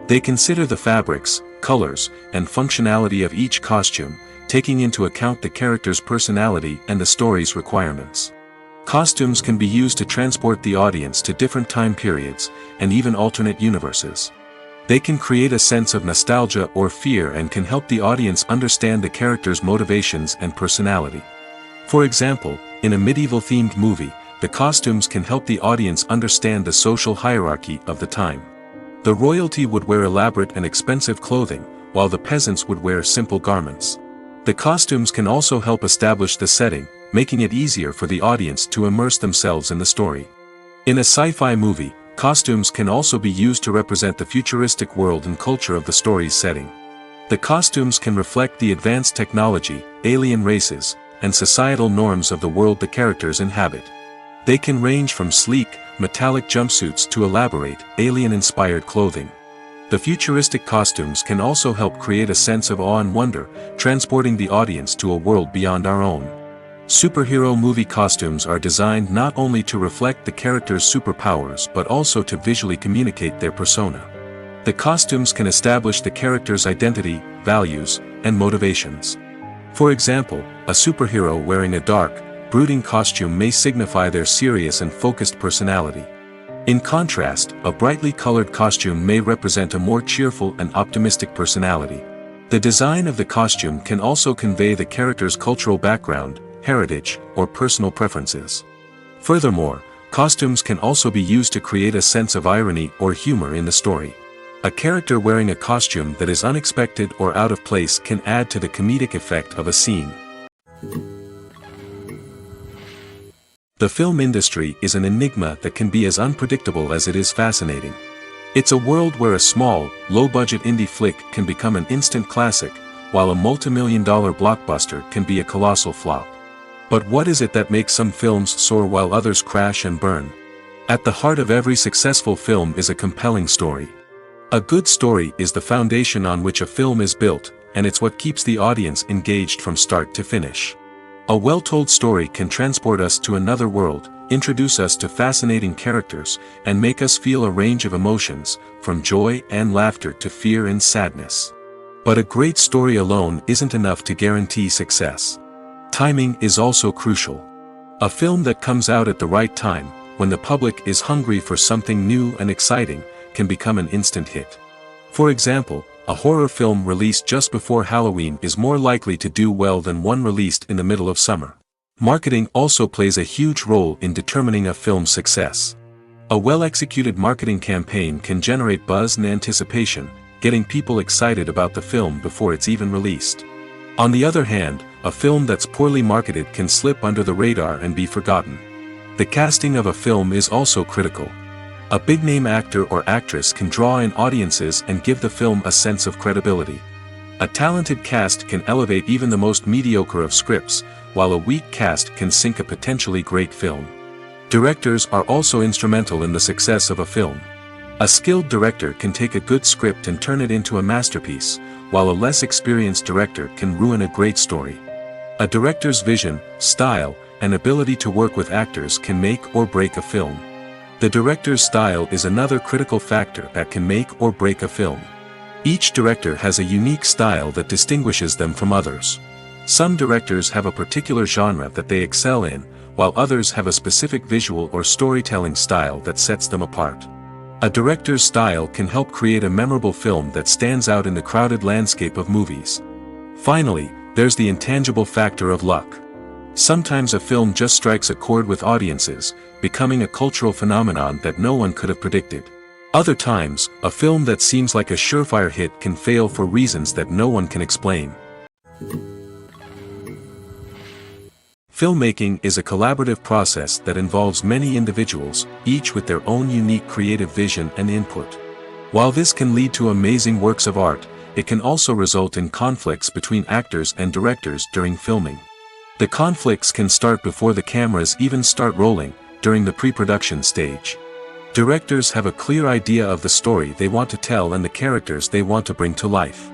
They consider the fabrics, colors, and functionality of each costume, taking into account the character's personality and the story's requirements. Costumes can be used to transport the audience to different time periods, and even alternate universes. They can create a sense of nostalgia or fear and can help the audience understand the character's motivations and personality. For example, in a medieval-themed movie, the costumes can help the audience understand the social hierarchy of the time. The royalty would wear elaborate and expensive clothing, while the peasants would wear simple garments. The costumes can also help establish the setting, making it easier for the audience to immerse themselves in the story. In a sci-fi movie, costumes can also be used to represent the futuristic world and culture of the story's setting. The costumes can reflect the advanced technology, alien races, and societal norms of the world the characters inhabit. They can range from sleek, metallic jumpsuits to elaborate, alien-inspired clothing. The futuristic costumes can also help create a sense of awe and wonder, transporting the audience to a world beyond our own. Superhero movie costumes are designed not only to reflect the character's superpowers but also to visually communicate their persona. The costumes can establish the character's identity, values, and motivations. For example, a superhero wearing a dark, brooding costume may signify their serious and focused personality. In contrast, a brightly colored costume may represent a more cheerful and optimistic personality. The design of the costume can also convey the character's cultural background, heritage, or personal preferences. Furthermore, costumes can also be used to create a sense of irony or humor in the story. A character wearing a costume that is unexpected or out of place can add to the comedic effect of a scene. The film industry is an enigma that can be as unpredictable as it is fascinating. It's a world where a small, low-budget indie flick can become an instant classic, while a multi-million-dollar blockbuster can be a colossal flop. But what is it that makes some films soar while others crash and burn? At the heart of every successful film is a compelling story. A good story is the foundation on which a film is built, and it's what keeps the audience engaged from start to finish. A well-told story can transport us to another world, introduce us to fascinating characters, and make us feel a range of emotions, from joy and laughter to fear and sadness. But a great story alone isn't enough to guarantee success. Timing is also crucial. A film that comes out at the right time, when the public is hungry for something new and exciting, can become an instant hit. For example, a horror film released just before Halloween is more likely to do well than one released in the middle of summer. Marketing also plays a huge role in determining a film's success. A well-executed marketing campaign can generate buzz and anticipation, getting people excited about the film before it's even released. On the other hand, a film that's poorly marketed can slip under the radar and be forgotten. The casting of a film is also critical. A big-name actor or actress can draw in audiences and give the film a sense of credibility. A talented cast can elevate even the most mediocre of scripts, while a weak cast can sink a potentially great film. Directors are also instrumental in the success of a film. A skilled director can take a good script and turn it into a masterpiece, while a less experienced director can ruin a great story. A director's vision, style, and ability to work with actors can make or break a film. The director's style is another critical factor that can make or break a film. Each director has a unique style that distinguishes them from others. Some directors have a particular genre that they excel in, while others have a specific visual or storytelling style that sets them apart. A director's style can help create a memorable film that stands out in the crowded landscape of movies. Finally, there's the intangible factor of luck. Sometimes a film just strikes a chord with audiences, becoming a cultural phenomenon that no one could have predicted. Other times, a film that seems like a surefire hit can fail for reasons that no one can explain. Filmmaking is a collaborative process that involves many individuals, each with their own unique creative vision and input. While this can lead to amazing works of art, it can also result in conflicts between actors and directors during filming. The conflicts can start before the cameras even start rolling, during the pre-production stage. Directors have a clear idea of the story they want to tell and the characters they want to bring to life.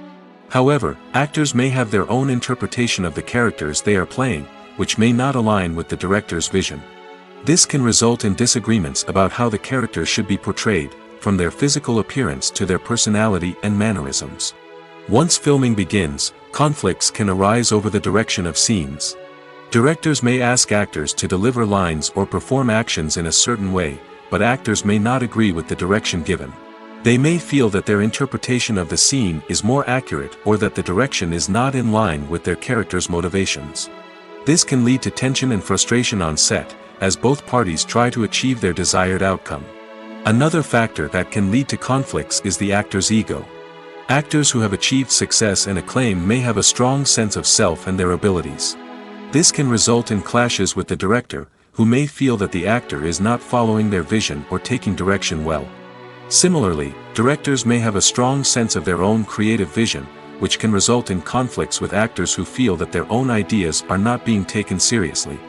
However, actors may have their own interpretation of the characters they are playing, which may not align with the director's vision. This can result in disagreements about how the character should be portrayed, from their physical appearance to their personality and mannerisms. Once filming begins, conflicts can arise over the direction of scenes. Directors may ask actors to deliver lines or perform actions in a certain way, but actors may not agree with the direction given. They may feel that their interpretation of the scene is more accurate or that the direction is not in line with their character's motivations. This can lead to tension and frustration on set, as both parties try to achieve their desired outcome. Another factor that can lead to conflicts is the actor's ego. Actors who have achieved success and acclaim may have a strong sense of self and their abilities. This can result in clashes with the director, who may feel that the actor is not following their vision or taking direction well. Similarly, directors may have a strong sense of their own creative vision, which can result in conflicts with actors who feel that their own ideas are not being taken seriously.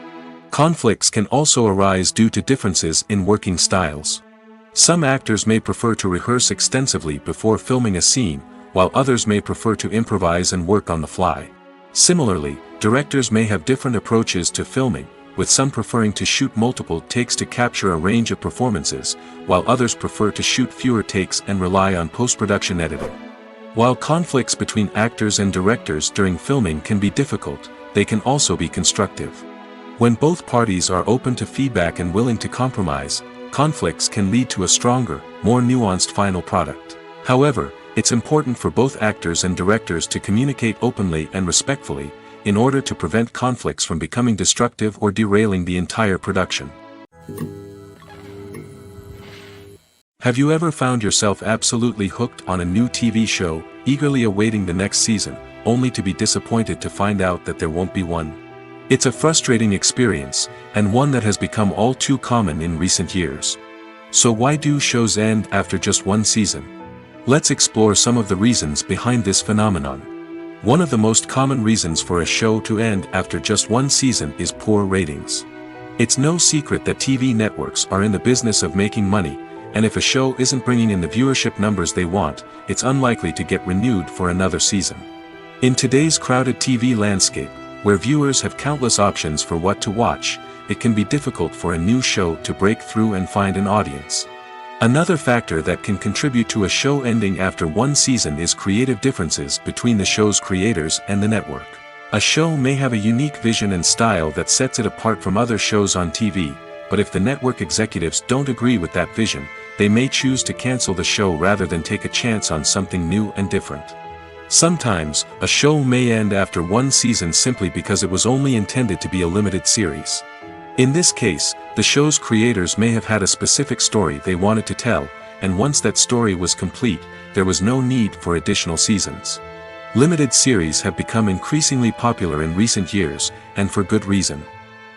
Conflicts can also arise due to differences in working styles. Some actors may prefer to rehearse extensively before filming a scene, while others may prefer to improvise and work on the fly. Similarly, directors may have different approaches to filming, with some preferring to shoot multiple takes to capture a range of performances, while others prefer to shoot fewer takes and rely on post-production editing. While conflicts between actors and directors during filming can be difficult, they can also be constructive. When both parties are open to feedback and willing to compromise, conflicts can lead to a stronger, more nuanced final product. However, it's important for both actors and directors to communicate openly and respectfully, in order to prevent conflicts from becoming destructive or derailing the entire production. Have you ever found yourself absolutely hooked on a new TV show, eagerly awaiting the next season, only to be disappointed to find out that there won't be one? It's a frustrating experience, and one that has become all too common in recent years. So why do shows end after just one season? Let's explore some of the reasons behind this phenomenon. One of the most common reasons for a show to end after just one season is poor ratings. It's no secret that TV networks are in the business of making money, and if a show isn't bringing in the viewership numbers they want, it's unlikely to get renewed for another season. In today's crowded TV landscape, where viewers have countless options for what to watch, it can be difficult for a new show to break through and find an audience. Another factor that can contribute to a show ending after one season is creative differences between the show's creators and the network. A show may have a unique vision and style that sets it apart from other shows on TV, but if the network executives don't agree with that vision, they may choose to cancel the show rather than take a chance on something new and different. Sometimes, a show may end after one season simply because it was only intended to be a limited series. In this case, the show's creators may have had a specific story they wanted to tell, and once that story was complete, there was no need for additional seasons. Limited series have become increasingly popular in recent years, and for good reason.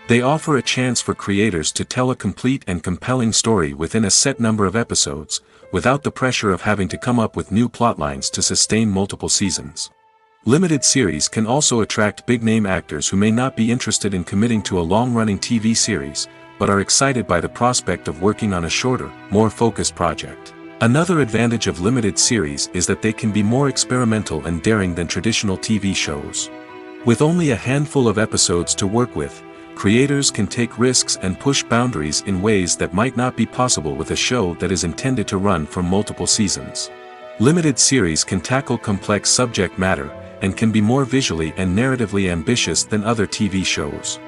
They offer a chance for creators to tell a complete and compelling story within a set number of episodes, without the pressure of having to come up with new plotlines to sustain multiple seasons. Limited series can also attract big-name actors who may not be interested in committing to a long-running TV series, but are excited by the prospect of working on a shorter, more focused project. Another advantage of limited series is that they can be more experimental and daring than traditional TV shows. With only a handful of episodes to work with, creators can take risks and push boundaries in ways that might not be possible with a show that is intended to run for multiple seasons. Limited series can tackle complex subject matter, and can be more visually and narratively ambitious than other TV shows.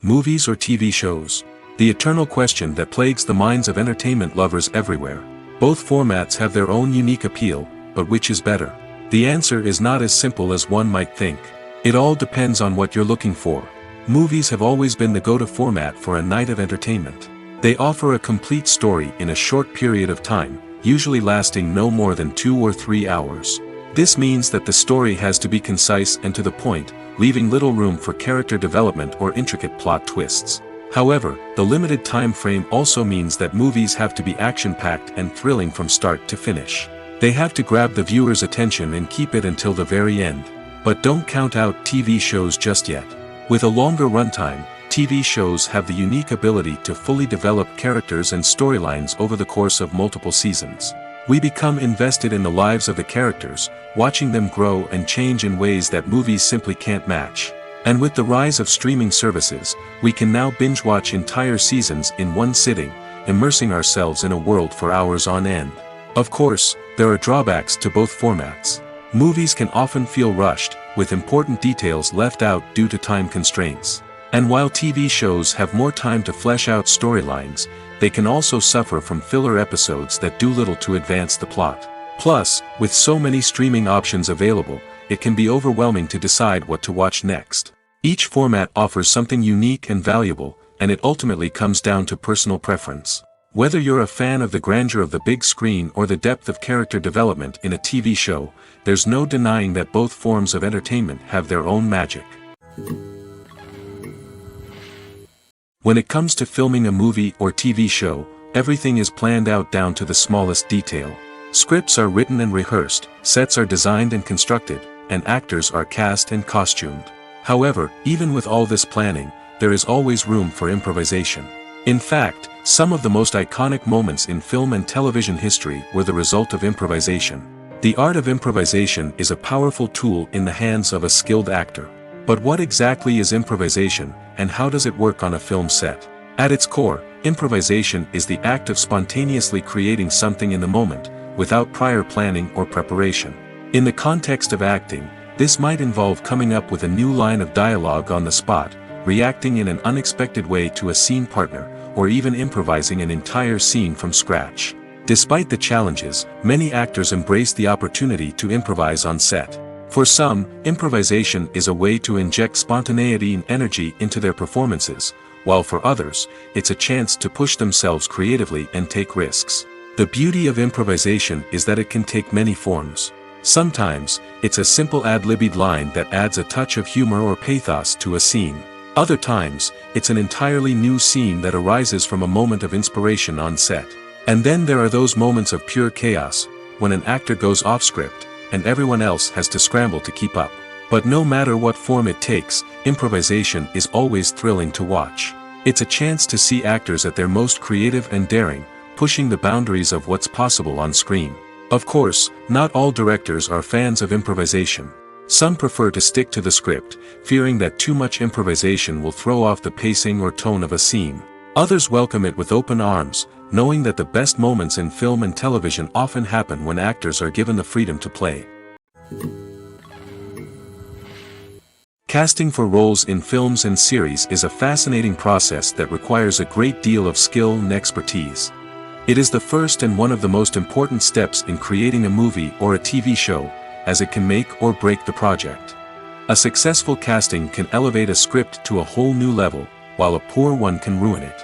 Movies or TV shows? The eternal question that plagues the minds of entertainment lovers everywhere. Both formats have their own unique appeal, but which is better? The answer is not as simple as one might think. It all depends on what you're looking for. Movies have always been the go-to format for a night of entertainment. They offer a complete story in a short period of time, usually lasting no more than 2 or 3 hours. This means that the story has to be concise and to the point, leaving little room for character development or intricate plot twists. However, the limited time frame also means that movies have to be action-packed and thrilling from start to finish. They have to grab the viewer's attention and keep it until the very end. But don't count out TV shows just yet. With a longer runtime, TV shows have the unique ability to fully develop characters and storylines over the course of multiple seasons. We become invested in the lives of the characters, watching them grow and change in ways that movies simply can't match. And with the rise of streaming services, we can now binge-watch entire seasons in one sitting, immersing ourselves in a world for hours on end. Of course, there are drawbacks to both formats. Movies can often feel rushed, with important details left out due to time constraints. And while TV shows have more time to flesh out storylines, they can also suffer from filler episodes that do little to advance the plot. Plus, with so many streaming options available, it can be overwhelming to decide what to watch next. Each format offers something unique and valuable, and it ultimately comes down to personal preference. Whether you're a fan of the grandeur of the big screen or the depth of character development in a TV show, there's no denying that both forms of entertainment have their own magic. When it comes to filming a movie or TV show, everything is planned out down to the smallest detail. Scripts are written and rehearsed, sets are designed and constructed, and actors are cast and costumed. However, even with all this planning, there is always room for improvisation. In fact, some of the most iconic moments in film and television history were the result of improvisation. The art of improvisation is a powerful tool in the hands of a skilled actor. But what exactly is improvisation, and how does it work on a film set? At its core, improvisation is the act of spontaneously creating something in the moment, without prior planning or preparation. In the context of acting, this might involve coming up with a new line of dialogue on the spot, reacting in an unexpected way to a scene partner, or even improvising an entire scene from scratch. Despite the challenges, many actors embrace the opportunity to improvise on set. For some, improvisation is a way to inject spontaneity and energy into their performances, while for others, it's a chance to push themselves creatively and take risks. The beauty of improvisation is that it can take many forms. Sometimes, it's a simple ad-libbed line that adds a touch of humor or pathos to a scene. Other times, it's an entirely new scene that arises from a moment of inspiration on set. And then there are those moments of pure chaos, when an actor goes off script, and everyone else has to scramble to keep up. But no matter what form it takes, improvisation is always thrilling to watch. It's a chance to see actors at their most creative and daring, pushing the boundaries of what's possible on screen. Of course, not all directors are fans of improvisation. Some prefer to stick to the script, fearing that too much improvisation will throw off the pacing or tone of a scene. Others welcome it with open arms, knowing that the best moments in film and television often happen when actors are given the freedom to play. Casting for roles in films and series is a fascinating process that requires a great deal of skill and expertise. It is the first and one of the most important steps in creating a movie or a TV show, as it can make or break the project. A successful casting can elevate a script to a whole new level, while a poor one can ruin it.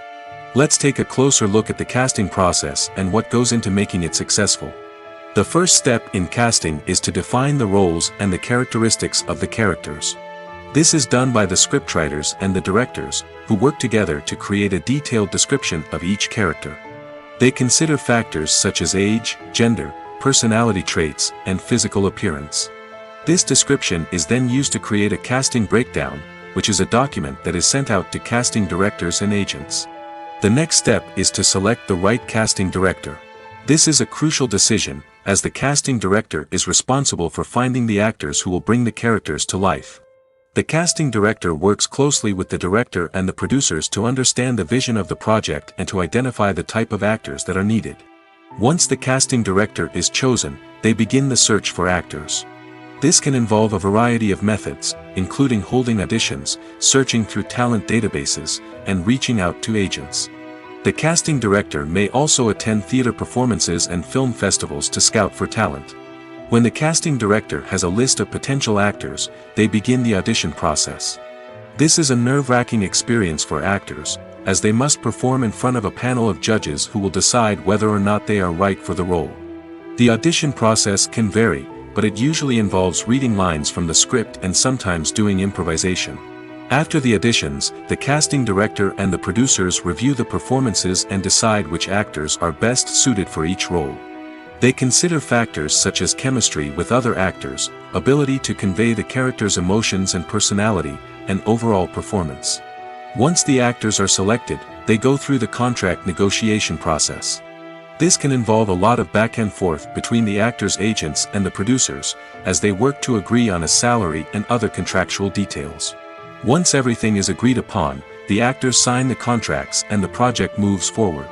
Let's take a closer look at the casting process and what goes into making it successful. The first step in casting is to define the roles and the characteristics of the characters. This is done by the scriptwriters and the directors, who work together to create a detailed description of each character. They consider factors such as age, gender, personality traits, and physical appearance. This description is then used to create a casting breakdown, which is a document that is sent out to casting directors and agents. The next step is to select the right casting director. This is a crucial decision, as the casting director is responsible for finding the actors who will bring the characters to life. The casting director works closely with the director and the producers to understand the vision of the project and to identify the type of actors that are needed. Once the casting director is chosen, they begin the search for actors. This can involve a variety of methods, including holding auditions, searching through talent databases, and reaching out to agents. The casting director may also attend theater performances and film festivals to scout for talent. When the casting director has a list of potential actors, they begin the audition process. This is a nerve-wracking experience for actors, as they must perform in front of a panel of judges who will decide whether or not they are right for the role. The audition process can vary, but it usually involves reading lines from the script and sometimes doing improvisation. After the auditions, the casting director and the producers review the performances and decide which actors are best suited for each role. They consider factors such as chemistry with other actors, ability to convey the character's emotions and personality, and overall performance. Once the actors are selected, they go through the contract negotiation process. This can involve a lot of back and forth between the actors' agents and the producers, as they work to agree on a salary and other contractual details. Once everything is agreed upon, the actors sign the contracts and the project moves forward.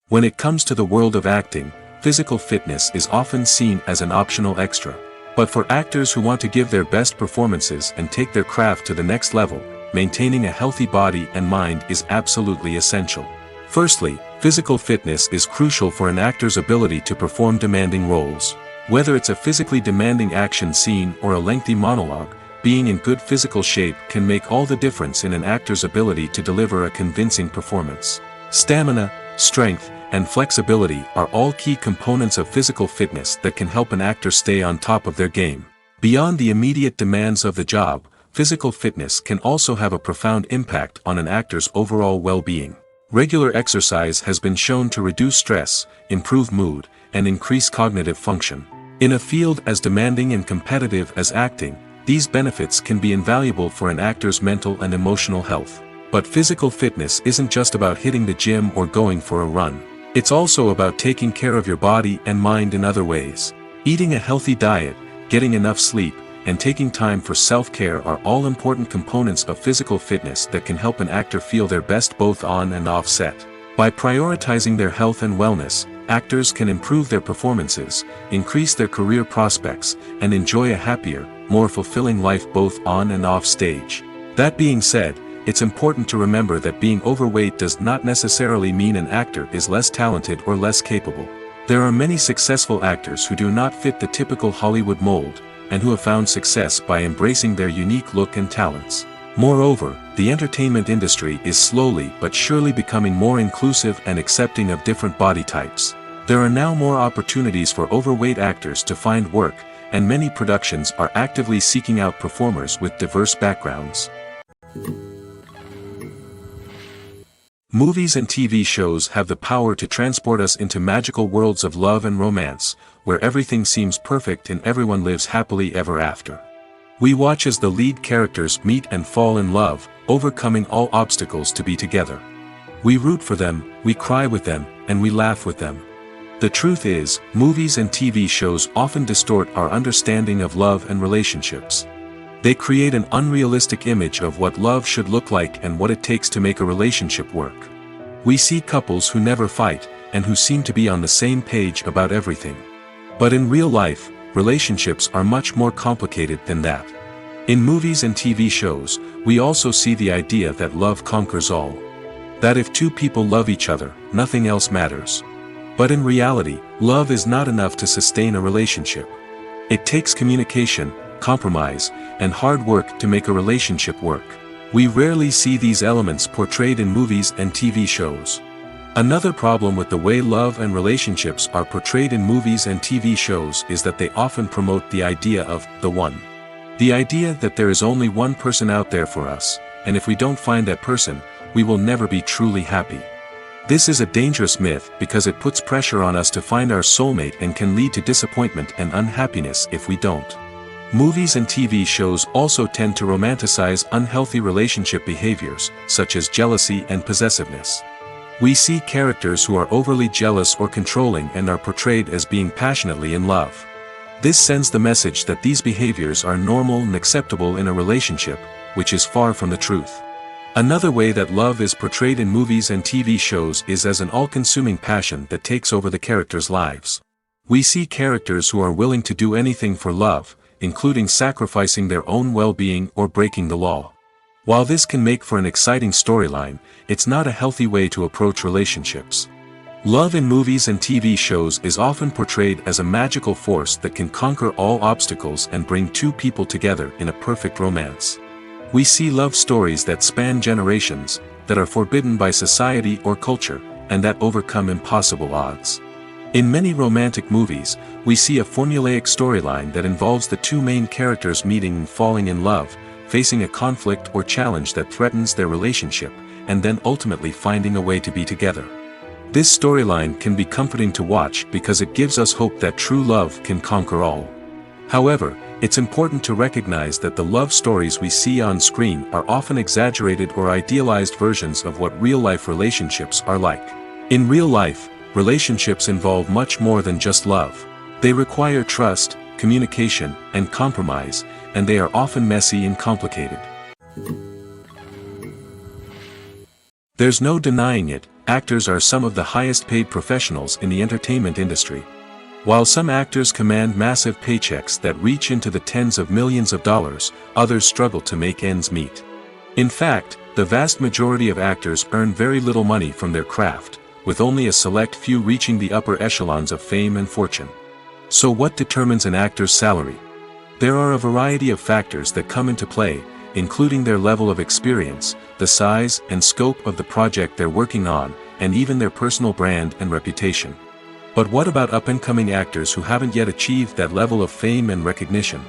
When it comes to the world of acting, physical fitness is often seen as an optional extra. But for actors who want to give their best performances and take their craft to the next level, maintaining a healthy body and mind is absolutely essential. Firstly, physical fitness is crucial for an actor's ability to perform demanding roles. Whether it's a physically demanding action scene or a lengthy monologue, being in good physical shape can make all the difference in an actor's ability to deliver a convincing performance. Stamina, strength, and flexibility are all key components of physical fitness that can help an actor stay on top of their game. Beyond the immediate demands of the job, physical fitness can also have a profound impact on an actor's overall well-being. Regular exercise has been shown to reduce stress, improve mood, and increase cognitive function. In a field as demanding and competitive as acting, these benefits can be invaluable for an actor's mental and emotional health. But physical fitness isn't just about hitting the gym or going for a run. It's also about taking care of your body and mind in other ways. Eating a healthy diet, getting enough sleep, and taking time for self-care are all important components of physical fitness that can help an actor feel their best both on and off set. By prioritizing their health and wellness, actors can improve their performances, increase their career prospects, and enjoy a happier, more fulfilling life both on and off stage. That being said, it's important to remember that being overweight does not necessarily mean an actor is less talented or less capable. There are many successful actors who do not fit the typical Hollywood mold, and who have found success by embracing their unique look and talents. Moreover, the entertainment industry is slowly but surely becoming more inclusive and accepting of different body types. There are now more opportunities for overweight actors to find work, and many productions are actively seeking out performers with diverse backgrounds. Movies and TV shows have the power to transport us into magical worlds of love and romance, where everything seems perfect and everyone lives happily ever after. We watch as the lead characters meet and fall in love, overcoming all obstacles to be together. We root for them, we cry with them, and we laugh with them. The truth is, movies and TV shows often distort our understanding of love and relationships. They create an unrealistic image of what love should look like and what it takes to make a relationship work. We see couples who never fight, and who seem to be on the same page about everything. But in real life, relationships are much more complicated than that. In movies and TV shows, we also see the idea that love conquers all. That if two people love each other, nothing else matters. But in reality, love is not enough to sustain a relationship. It takes communication, compromise, and hard work to make a relationship work. We rarely see these elements portrayed in movies and TV shows. Another problem with the way love and relationships are portrayed in movies and TV shows is that they often promote the idea of the one. The idea that there is only one person out there for us, and if we don't find that person, we will never be truly happy. This is a dangerous myth because it puts pressure on us to find our soulmate and can lead to disappointment and unhappiness if we don't. Movies and TV shows also tend to romanticize unhealthy relationship behaviors, such as jealousy and possessiveness. We see characters who are overly jealous or controlling and are portrayed as being passionately in love. This sends the message that these behaviors are normal and acceptable in a relationship, which is far from the truth. Another way that love is portrayed in movies and TV shows is as an all-consuming passion that takes over the characters' lives. We see characters who are willing to do anything for love, including sacrificing their own well-being or breaking the law. While this can make for an exciting storyline, it's not a healthy way to approach relationships. Love in movies and TV shows is often portrayed as a magical force that can conquer all obstacles and bring two people together in a perfect romance. We see love stories that span generations, that are forbidden by society or culture, and that overcome impossible odds. In many romantic movies, we see a formulaic storyline that involves the two main characters meeting and falling in love, facing a conflict or challenge that threatens their relationship, and then ultimately finding a way to be together. This storyline can be comforting to watch because it gives us hope that true love can conquer all. However, it's important to recognize that the love stories we see on screen are often exaggerated or idealized versions of what real-life relationships are like. In real life, relationships involve much more than just love. They require trust, communication, and compromise, and they are often messy and complicated. There's no denying it, actors are some of the highest-paid professionals in the entertainment industry. While some actors command massive paychecks that reach into the tens of millions of dollars, others struggle to make ends meet. In fact, the vast majority of actors earn very little money from their craft, with only a select few reaching the upper echelons of fame and fortune. So what determines an actor's salary? There are a variety of factors that come into play, including their level of experience, the size and scope of the project they're working on, and even their personal brand and reputation. But what about up-and-coming actors who haven't yet achieved that level of fame and recognition?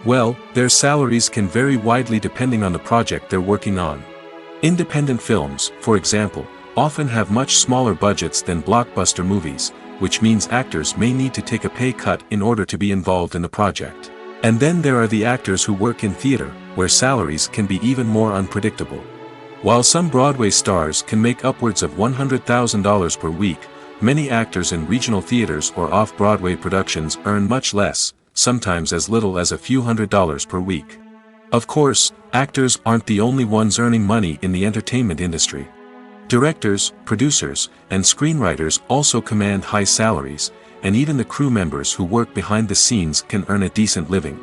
Well, their salaries can vary widely depending on the project they're working on. Independent films, for example, often have much smaller budgets than blockbuster movies, which means actors may need to take a pay cut in order to be involved in the project. And then there are the actors who work in theater, where salaries can be even more unpredictable. While some Broadway stars can make upwards of $100,000 per week, many actors in regional theaters or off-Broadway productions earn much less, sometimes as little as a few $100s per week. Of course, actors aren't the only ones earning money in the entertainment industry. Directors, producers, and screenwriters also command high salaries, and even the crew members who work behind the scenes can earn a decent living.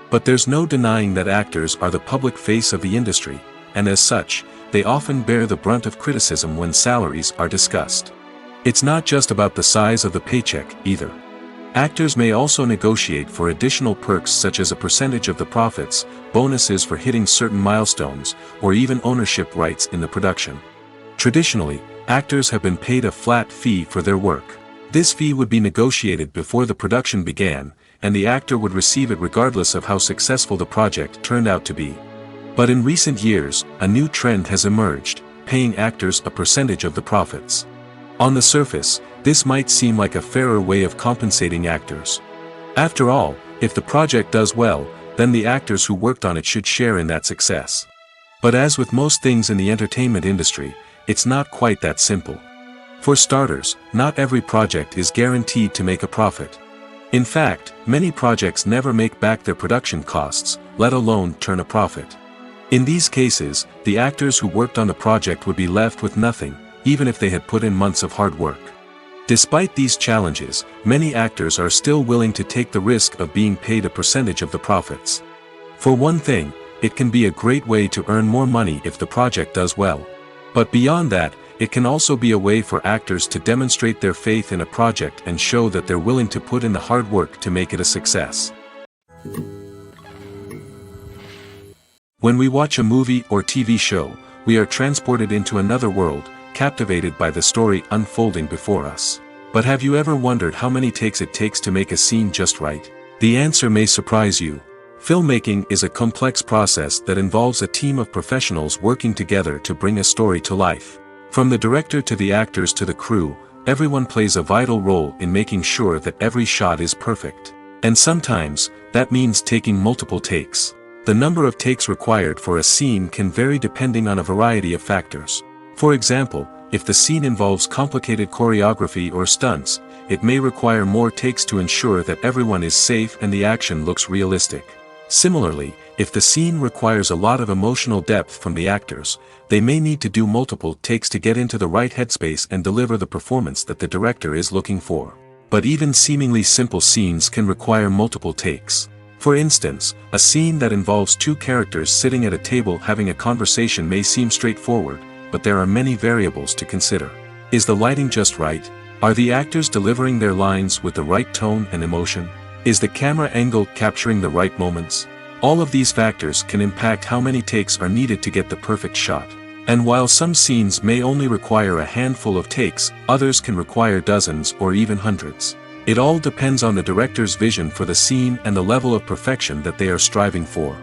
But there's no denying that actors are the public face of the industry, and as such, they often bear the brunt of criticism when salaries are discussed. It's not just about the size of the paycheck, either. Actors may also negotiate for additional perks such as a percentage of the profits, bonuses for hitting certain milestones, or even ownership rights in the production. Traditionally, actors have been paid a flat fee for their work. This fee would be negotiated before the production began, and the actor would receive it regardless of how successful the project turned out to be. But in recent years, a new trend has emerged, paying actors a percentage of the profits. On the surface, this might seem like a fairer way of compensating actors. After all, if the project does well, then the actors who worked on it should share in that success. But as with most things in the entertainment industry, it's not quite that simple. For starters, not every project is guaranteed to make a profit. In fact, many projects never make back their production costs, let alone turn a profit. In these cases, the actors who worked on the project would be left with nothing, even if they had put in months of hard work. Despite these challenges, many actors are still willing to take the risk of being paid a percentage of the profits. For one thing, it can be a great way to earn more money if the project does well. But beyond that, it can also be a way for actors to demonstrate their faith in a project and show that they're willing to put in the hard work to make it a success. When we watch a movie or TV show, we are transported into another world, captivated by the story unfolding before us. But have you ever wondered how many takes it takes to make a scene just right? The answer may surprise you. Filmmaking is a complex process that involves a team of professionals working together to bring a story to life. From the director to the actors to the crew, everyone plays a vital role in making sure that every shot is perfect. And sometimes, that means taking multiple takes. The number of takes required for a scene can vary depending on a variety of factors. For example, if the scene involves complicated choreography or stunts, it may require more takes to ensure that everyone is safe and the action looks realistic. Similarly, if the scene requires a lot of emotional depth from the actors, they may need to do multiple takes to get into the right headspace and deliver the performance that the director is looking for. But even seemingly simple scenes can require multiple takes. For instance, a scene that involves two characters sitting at a table having a conversation may seem straightforward, but there are many variables to consider. Is the lighting just right? Are the actors delivering their lines with the right tone and emotion? Is the camera angle capturing the right moments? All of these factors can impact how many takes are needed to get the perfect shot. And while some scenes may only require a handful of takes, others can require dozens or even hundreds. It all depends on the director's vision for the scene and the level of perfection that they are striving for.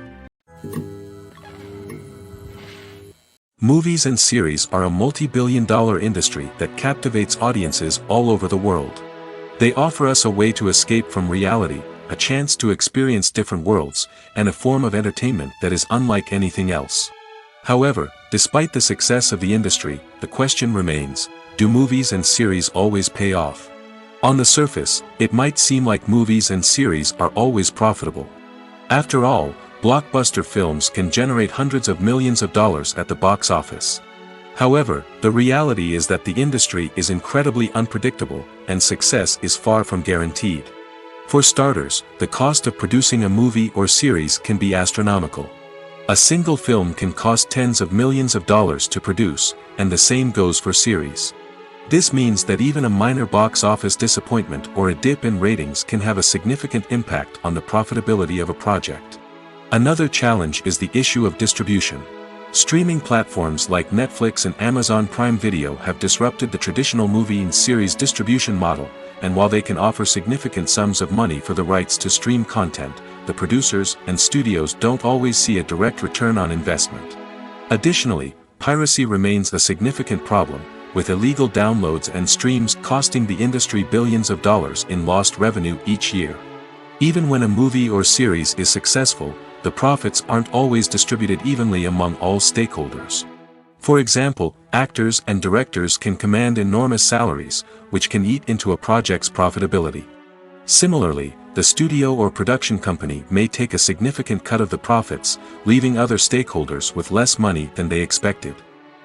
Movies and series are a multi-billion-dollar industry that captivates audiences all over the world. They offer us a way to escape from reality, a chance to experience different worlds, and a form of entertainment that is unlike anything else. However, despite the success of the industry, the question remains, do movies and series always pay off? On the surface, it might seem like movies and series are always profitable. After all, blockbuster films can generate hundreds of millions of dollars at the box office. However, the reality is that the industry is incredibly unpredictable, and success is far from guaranteed. For starters, the cost of producing a movie or series can be astronomical. A single film can cost tens of millions of dollars to produce, and the same goes for series. This means that even a minor box office disappointment or a dip in ratings can have a significant impact on the profitability of a project. Another challenge is the issue of distribution. Streaming platforms like Netflix and Amazon Prime Video have disrupted the traditional movie and series distribution model, and while they can offer significant sums of money for the rights to stream content, the producers and studios don't always see a direct return on investment. Additionally, piracy remains a significant problem, with illegal downloads and streams costing the industry billions of dollars in lost revenue each year. Even when a movie or series is successful, the profits aren't always distributed evenly among all stakeholders. For example, actors and directors can command enormous salaries, which can eat into a project's profitability. Similarly, the studio or production company may take a significant cut of the profits, leaving other stakeholders with less money than they expected.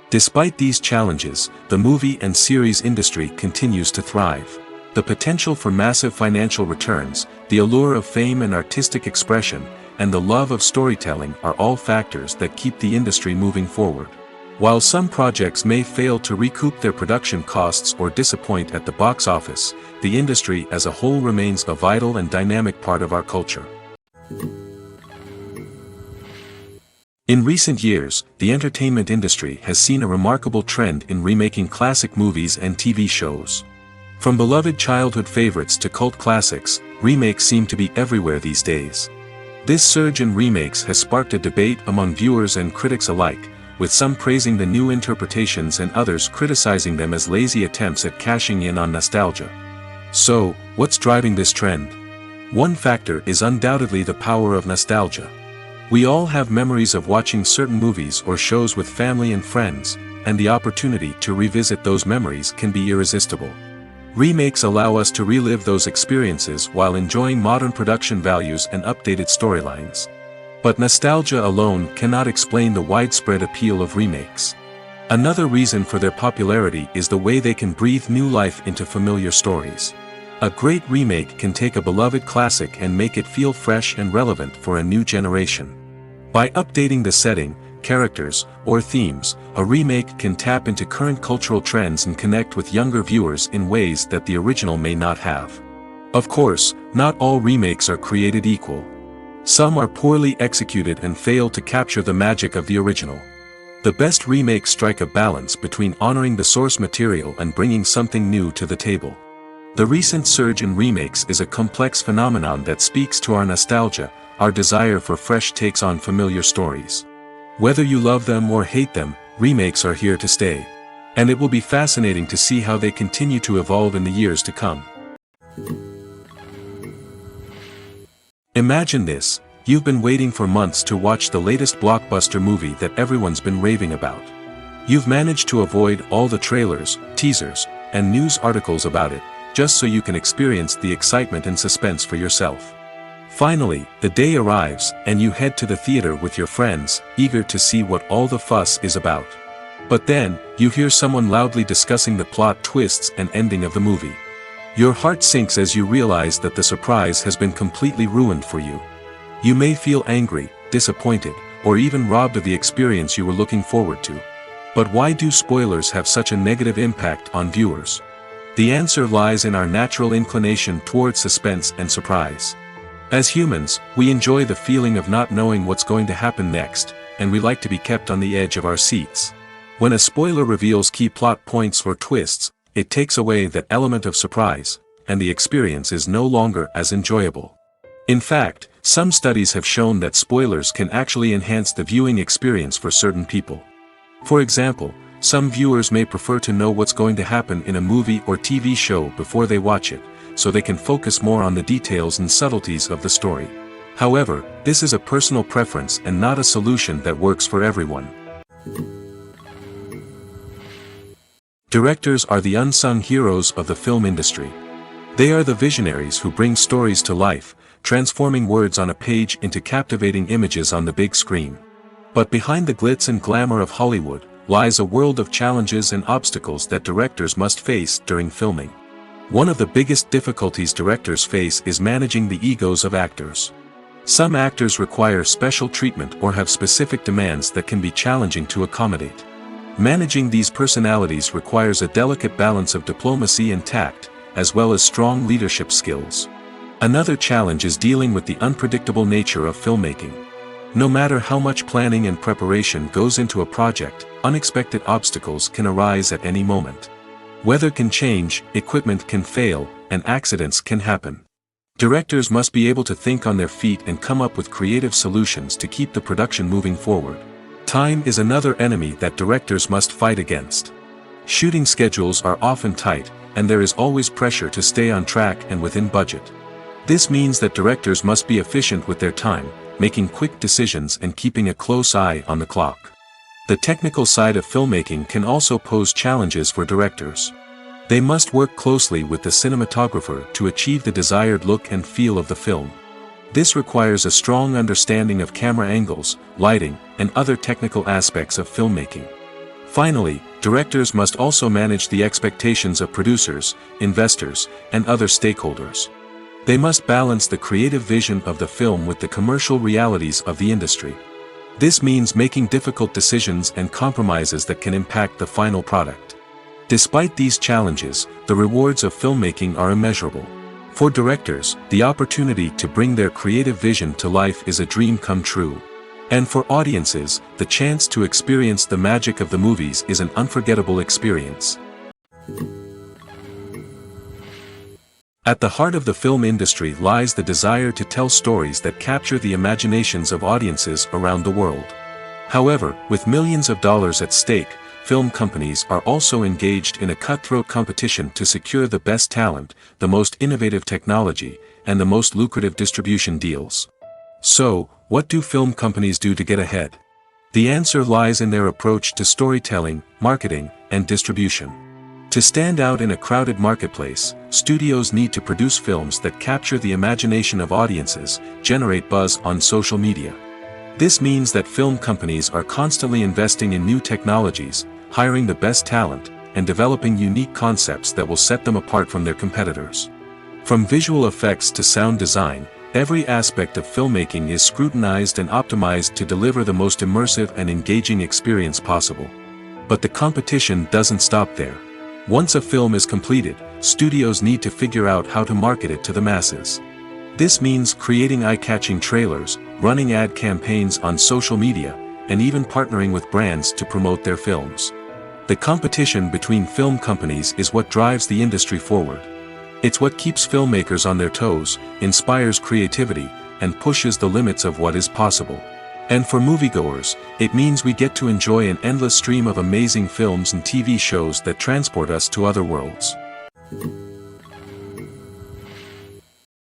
Despite these challenges, the movie and series industry continues to thrive. The potential for massive financial returns, the allure of fame and artistic expression, and the love of storytelling are all factors that keep the industry moving forward. While some projects may fail to recoup their production costs or disappoint at the box office, the industry as a whole remains a vital and dynamic part of our culture. In recent years, the entertainment industry has seen a remarkable trend in remaking classic movies and TV shows. From beloved childhood favorites to cult classics, remakes seem to be everywhere these days. This surge in remakes has sparked a debate among viewers and critics alike, with some praising the new interpretations and others criticizing them as lazy attempts at cashing in on nostalgia. So, what's driving this trend? One factor is undoubtedly the power of nostalgia. We all have memories of watching certain movies or shows with family and friends, and the opportunity to revisit those memories can be irresistible. Remakes allow us to relive those experiences while enjoying modern production values and updated storylines. But nostalgia alone cannot explain the widespread appeal of remakes. Another reason for their popularity is the way they can breathe new life into familiar stories. A great remake can take a beloved classic and make it feel fresh and relevant for a new generation. By updating the setting, characters, or themes, a remake can tap into current cultural trends and connect with younger viewers in ways that the original may not have. Of course, not all remakes are created equal. Some are poorly executed and fail to capture the magic of the original. The best remakes strike a balance between honoring the source material and bringing something new to the table. The recent surge in remakes is a complex phenomenon that speaks to our nostalgia, our desire for fresh takes on familiar stories. Whether you love them or hate them, remakes are here to stay. And it will be fascinating to see how they continue to evolve in the years to come. Imagine this, you've been waiting for months to watch the latest blockbuster movie that everyone's been raving about. You've managed to avoid all the trailers, teasers, and news articles about it, just so you can experience the excitement and suspense for yourself. Finally, the day arrives, and you head to the theater with your friends, eager to see what all the fuss is about. But then, you hear someone loudly discussing the plot twists and ending of the movie. Your heart sinks as you realize that the surprise has been completely ruined for you. You may feel angry, disappointed, or even robbed of the experience you were looking forward to. But why do spoilers have such a negative impact on viewers? The answer lies in our natural inclination toward suspense and surprise. As humans, we enjoy the feeling of not knowing what's going to happen next, and we like to be kept on the edge of our seats. When a spoiler reveals key plot points or twists, it takes away that element of surprise, and the experience is no longer as enjoyable. In fact, some studies have shown that spoilers can actually enhance the viewing experience for certain people. For example, some viewers may prefer to know what's going to happen in a movie or TV show before they watch it, so they can focus more on the details and subtleties of the story. However, this is a personal preference and not a solution that works for everyone. Directors are the unsung heroes of the film industry. They are the visionaries who bring stories to life, transforming words on a page into captivating images on the big screen. But behind the glitz and glamour of Hollywood, lies a world of challenges and obstacles that directors must face during filming. One of the biggest difficulties directors face is managing the egos of actors. Some actors require special treatment or have specific demands that can be challenging to accommodate. Managing these personalities requires a delicate balance of diplomacy and tact, as well as strong leadership skills. Another challenge is dealing with the unpredictable nature of filmmaking. No matter how much planning and preparation goes into a project, unexpected obstacles can arise at any moment. Weather can change, equipment can fail, and accidents can happen. Directors must be able to think on their feet and come up with creative solutions to keep the production moving forward. Time is another enemy that directors must fight against. Shooting schedules are often tight, and there is always pressure to stay on track and within budget. This means that directors must be efficient with their time, making quick decisions and keeping a close eye on the clock. The technical side of filmmaking can also pose challenges for directors. They must work closely with the cinematographer to achieve the desired look and feel of the film. This requires a strong understanding of camera angles, lighting, and other technical aspects of filmmaking. Finally, directors must also manage the expectations of producers, investors, and other stakeholders. They must balance the creative vision of the film with the commercial realities of the industry. This means making difficult decisions and compromises that can impact the final product. Despite these challenges, the rewards of filmmaking are immeasurable. For directors, the opportunity to bring their creative vision to life is a dream come true. And for audiences, the chance to experience the magic of the movies is an unforgettable experience. At the heart of the film industry lies the desire to tell stories that capture the imaginations of audiences around the world. However, with millions of dollars at stake, film companies are also engaged in a cutthroat competition to secure the best talent, the most innovative technology, and the most lucrative distribution deals. So, what do film companies do to get ahead? The answer lies in their approach to storytelling, marketing, and distribution. To stand out in a crowded marketplace, studios need to produce films that capture the imagination of audiences, generate buzz on social media. This means that film companies are constantly investing in new technologies, hiring the best talent, and developing unique concepts that will set them apart from their competitors. From visual effects to sound design, every aspect of filmmaking is scrutinized and optimized to deliver the most immersive and engaging experience possible. But the competition doesn't stop there. Once a film is completed, studios need to figure out how to market it to the masses. This means creating eye-catching trailers, running ad campaigns on social media, and even partnering with brands to promote their films. The competition between film companies is what drives the industry forward. It's what keeps filmmakers on their toes, inspires creativity, and pushes the limits of what is possible. And for moviegoers, it means we get to enjoy an endless stream of amazing films and TV shows that transport us to other worlds.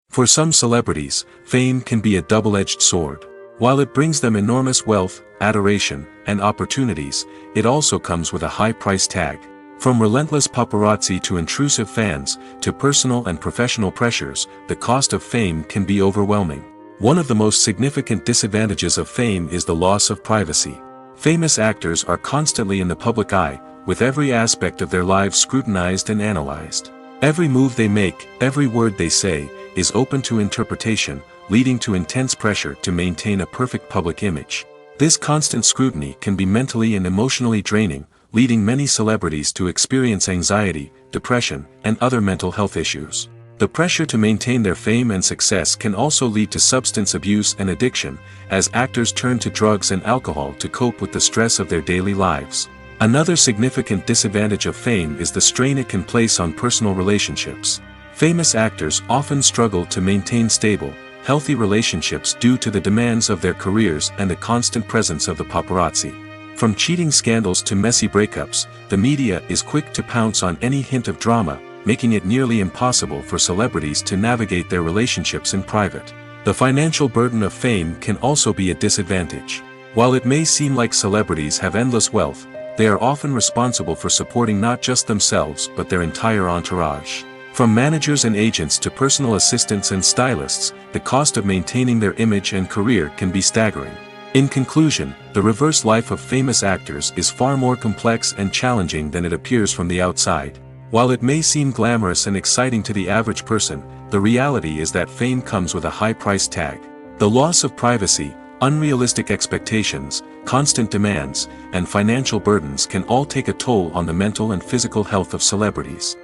For some celebrities, fame can be a double-edged sword. While it brings them enormous wealth, adoration, and opportunities, it also comes with a high price tag. From relentless paparazzi to intrusive fans, to personal and professional pressures, the cost of fame can be overwhelming. One of the most significant disadvantages of fame is the loss of privacy. Famous actors are constantly in the public eye, with every aspect of their lives scrutinized and analyzed. Every move they make, every word they say, is open to interpretation, leading to intense pressure to maintain a perfect public image. This constant scrutiny can be mentally and emotionally draining, leading many celebrities to experience anxiety, depression, and other mental health issues. The pressure to maintain their fame and success can also lead to substance abuse and addiction, as actors turn to drugs and alcohol to cope with the stress of their daily lives. Another significant disadvantage of fame is the strain it can place on personal relationships. Famous actors often struggle to maintain stable, healthy relationships due to the demands of their careers and the constant presence of the paparazzi. From cheating scandals to messy breakups, the media is quick to pounce on any hint of drama, making it nearly impossible for celebrities to navigate their relationships in private. The financial burden of fame can also be a disadvantage. While it may seem like celebrities have endless wealth, they are often responsible for supporting not just themselves but their entire entourage. From managers and agents to personal assistants and stylists, the cost of maintaining their image and career can be staggering. In conclusion, the reverse life of famous actors is far more complex and challenging than it appears from the outside. While it may seem glamorous and exciting to the average person, the reality is that fame comes with a high price tag. The loss of privacy, unrealistic expectations, constant demands, and financial burdens can all take a toll on the mental and physical health of celebrities.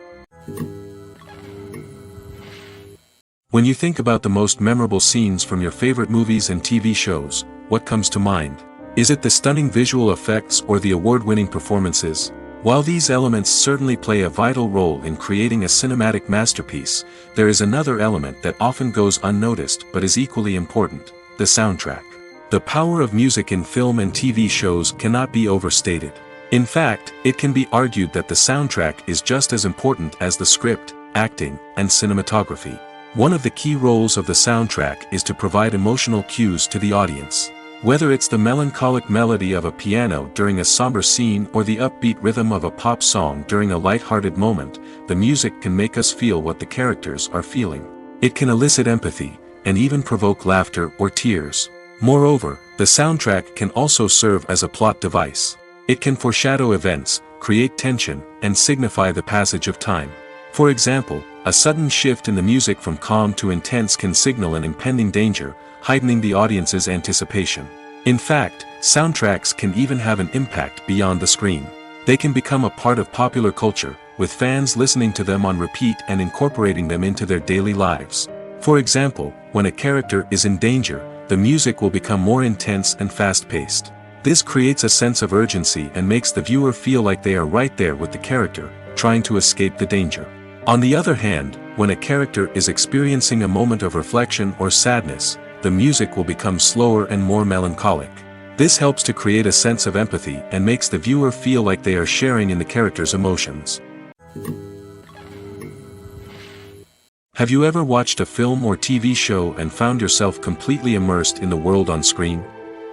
When you think about the most memorable scenes from your favorite movies and TV shows, what comes to mind? Is it the stunning visual effects or the award-winning performances? While these elements certainly play a vital role in creating a cinematic masterpiece, there is another element that often goes unnoticed but is equally important: the soundtrack. The power of music in film and TV shows cannot be overstated. In fact, it can be argued that the soundtrack is just as important as the script, acting, and cinematography. One of the key roles of the soundtrack is to provide emotional cues to the audience. Whether it's the melancholic melody of a piano during a somber scene or the upbeat rhythm of a pop song during a light-hearted moment, the music can make us feel what the characters are feeling. It can elicit empathy, and even provoke laughter or tears. Moreover, the soundtrack can also serve as a plot device. It can foreshadow events, create tension, and signify the passage of time. For example, a sudden shift in the music from calm to intense can signal an impending danger, heightening the audience's anticipation. In fact, soundtracks can even have an impact beyond the screen. They can become a part of popular culture, with fans listening to them on repeat and incorporating them into their daily lives. For example, when a character is in danger, the music will become more intense and fast-paced. This creates a sense of urgency and makes the viewer feel like they are right there with the character, trying to escape the danger. On the other hand, when a character is experiencing a moment of reflection or sadness, the music will become slower and more melancholic. This helps to create a sense of empathy and makes the viewer feel like they are sharing in the character's emotions. Have you ever watched a film or TV show and found yourself completely immersed in the world on screen?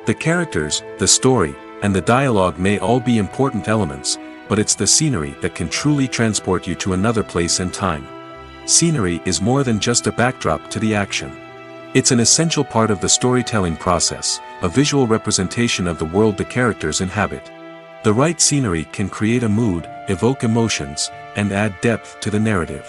The characters, the story, and the dialogue may all be important elements, but it's the scenery that can truly transport you to another place and time. Scenery is more than just a backdrop to the action. It's an essential part of the storytelling process, a visual representation of the world the characters inhabit. The right scenery can create a mood, evoke emotions, and add depth to the narrative.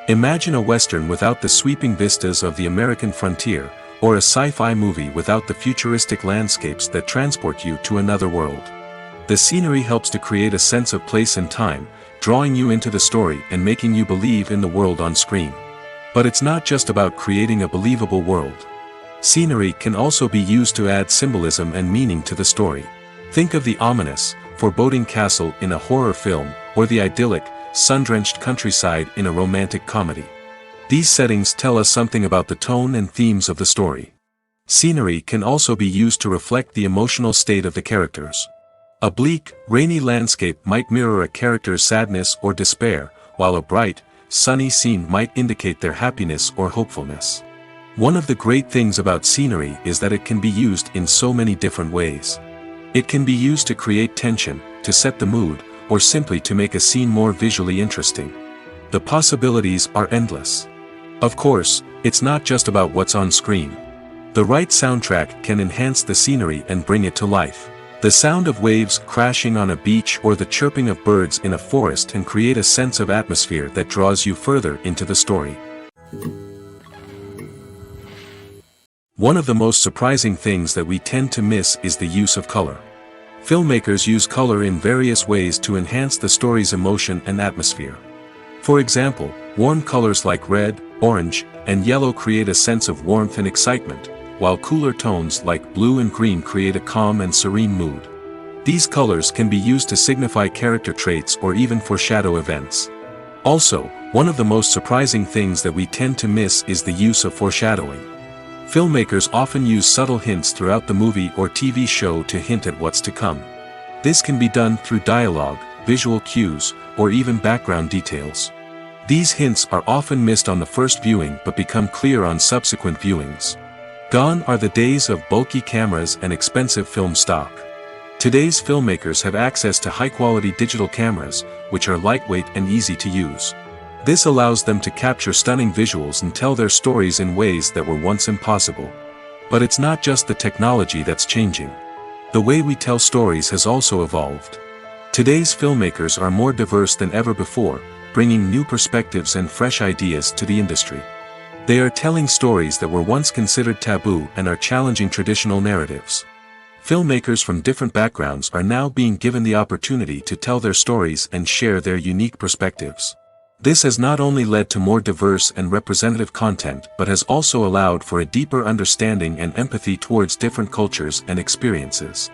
Imagine a Western without the sweeping vistas of the American frontier, or a sci-fi movie without the futuristic landscapes that transport you to another world. The scenery helps to create a sense of place and time, drawing you into the story and making you believe in the world on screen. But it's not just about creating a believable world. Scenery can also be used to add symbolism and meaning to the story. Think of the ominous, foreboding castle in a horror film, or the idyllic, sun-drenched countryside in a romantic comedy. These settings tell us something about the tone and themes of the story. Scenery can also be used to reflect the emotional state of the characters. A bleak, rainy landscape might mirror a character's sadness or despair, while a bright, sunny scene might indicate their happiness or hopefulness. One of the great things about scenery is that it can be used in so many different ways. It can be used to create tension, to set the mood, or simply to make a scene more visually interesting. The possibilities are endless. Of course, it's not just about what's on screen. The right soundtrack can enhance the scenery and bring it to life. The sound of waves crashing on a beach or the chirping of birds in a forest can create a sense of atmosphere that draws you further into the story. One of the most surprising things that we tend to miss is the use of color. Filmmakers use color in various ways to enhance the story's emotion and atmosphere. For example, warm colors like red, orange, and yellow create a sense of warmth and excitement, while cooler tones like blue and green create a calm and serene mood. These colors can be used to signify character traits or even foreshadow events. Also, one of the most surprising things that we tend to miss is the use of foreshadowing. Filmmakers often use subtle hints throughout the movie or TV show to hint at what's to come. This can be done through dialogue, visual cues, or even background details. These hints are often missed on the first viewing but become clear on subsequent viewings. Gone are the days of bulky cameras and expensive film stock. Today's filmmakers have access to high-quality digital cameras, which are lightweight and easy to use. This allows them to capture stunning visuals and tell their stories in ways that were once impossible. But it's not just the technology that's changing. The way we tell stories has also evolved. Today's filmmakers are more diverse than ever before, bringing new perspectives and fresh ideas to the industry. They are telling stories that were once considered taboo and are challenging traditional narratives. Filmmakers from different backgrounds are now being given the opportunity to tell their stories and share their unique perspectives. This has not only led to more diverse and representative content but has also allowed for a deeper understanding and empathy towards different cultures and experiences.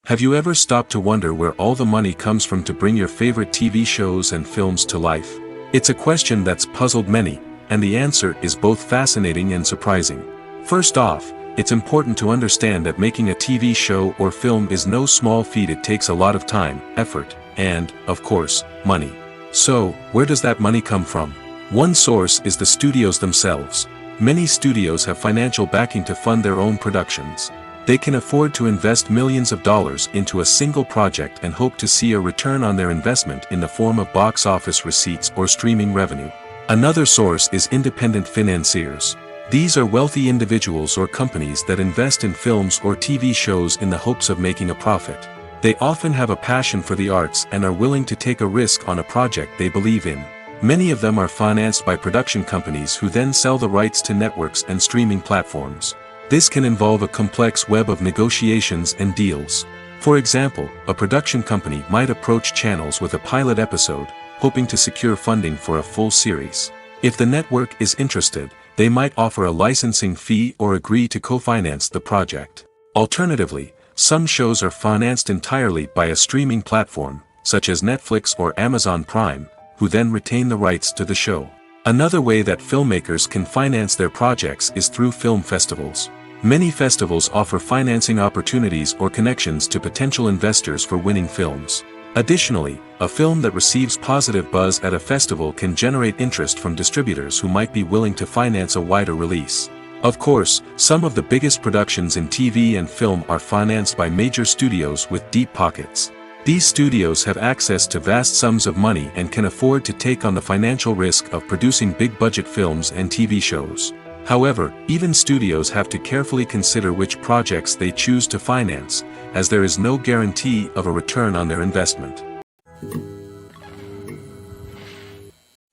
Have you ever stopped to wonder where all the money comes from to bring your favorite TV shows and films to life? It's a question that's puzzled many, and the answer is both fascinating and surprising. First off, it's important to understand that making a TV show or film is no small feat. It takes a lot of time, effort, and, of course, money. So, where does that money come from? One source is the studios themselves. Many studios have financial backing to fund their own productions. They can afford to invest millions of dollars into a single project and hope to see a return on their investment in the form of box office receipts or streaming revenue. Another source is independent financiers. These are wealthy individuals or companies that invest in films or TV shows in the hopes of making a profit. They often have a passion for the arts and are willing to take a risk on a project they believe in. Many of them are financed by production companies who then sell the rights to networks and streaming platforms. This can involve a complex web of negotiations and deals. For example, a production company might approach channels with a pilot episode, hoping to secure funding for a full series. If the network is interested, they might offer a licensing fee or agree to co-finance the project. Alternatively, some shows are financed entirely by a streaming platform, such as Netflix or Amazon Prime, who then retain the rights to the show. Another way that filmmakers can finance their projects is through film festivals. Many festivals offer financing opportunities or connections to potential investors for winning films. Additionally, a film that receives positive buzz at a festival can generate interest from distributors who might be willing to finance a wider release. Of course, some of the biggest productions in TV and film are financed by major studios with deep pockets. These studios have access to vast sums of money and can afford to take on the financial risk of producing big-budget films and TV shows. However, even studios have to carefully consider which projects they choose to finance, as there is no guarantee of a return on their investment.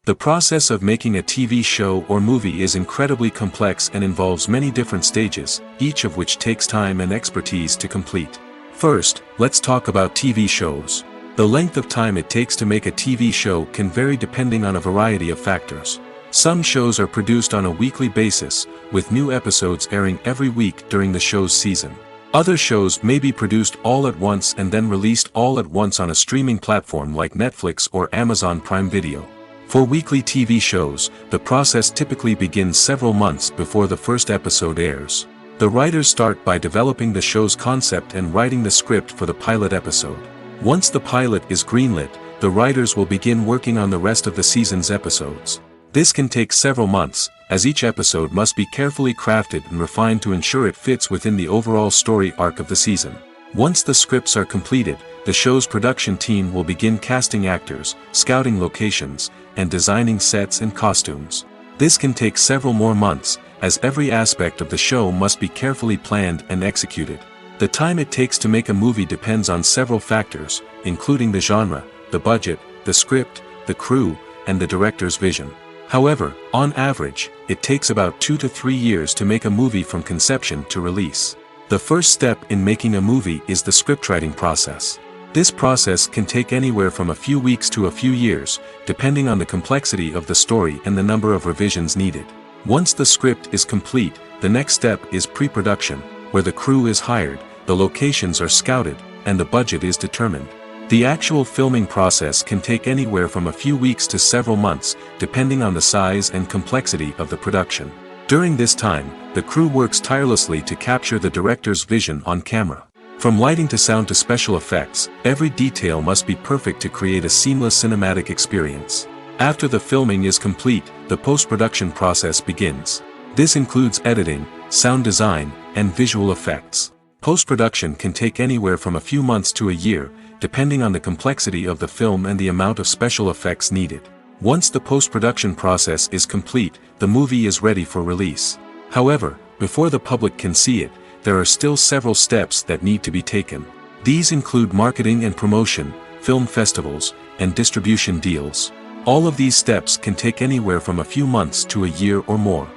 The process of making a TV show or movie is incredibly complex and involves many different stages, each of which takes time and expertise to complete. First, let's talk about TV shows. The length of time it takes to make a TV show can vary depending on a variety of factors. Some shows are produced on a weekly basis, with new episodes airing every week during the show's season. Other shows may be produced all at once and then released all at once on a streaming platform like Netflix or Amazon Prime Video. For weekly TV shows, the process typically begins several months before the first episode airs. The writers start by developing the show's concept and writing the script for the pilot episode. Once the pilot is greenlit, the writers will begin working on the rest of the season's episodes. This can take several months, as each episode must be carefully crafted and refined to ensure it fits within the overall story arc of the season. Once the scripts are completed, the show's production team will begin casting actors, scouting locations, and designing sets and costumes. This can take several more months, as every aspect of the show must be carefully planned and executed. The time it takes to make a movie depends on several factors, including the genre, the budget, the script, the crew, and the director's vision. However, on average, it takes about 2 to 3 years to make a movie from conception to release. The first step in making a movie is the scriptwriting process. This process can take anywhere from a few weeks to a few years, depending on the complexity of the story and the number of revisions needed. Once the script is complete, the next step is pre-production, where the crew is hired, the locations are scouted, and the budget is determined. The actual filming process can take anywhere from a few weeks to several months, depending on the size and complexity of the production. During this time, the crew works tirelessly to capture the director's vision on camera. From lighting to sound to special effects, every detail must be perfect to create a seamless cinematic experience. After the filming is complete, the post-production process begins. This includes editing, sound design, and visual effects. Post-production can take anywhere from a few months to a year, depending on the complexity of the film and the amount of special effects needed. Once the post-production process is complete, the movie is ready for release. However, before the public can see it, there are still several steps that need to be taken. These include marketing and promotion, film festivals, and distribution deals. All of these steps can take anywhere from a few months to a year or more.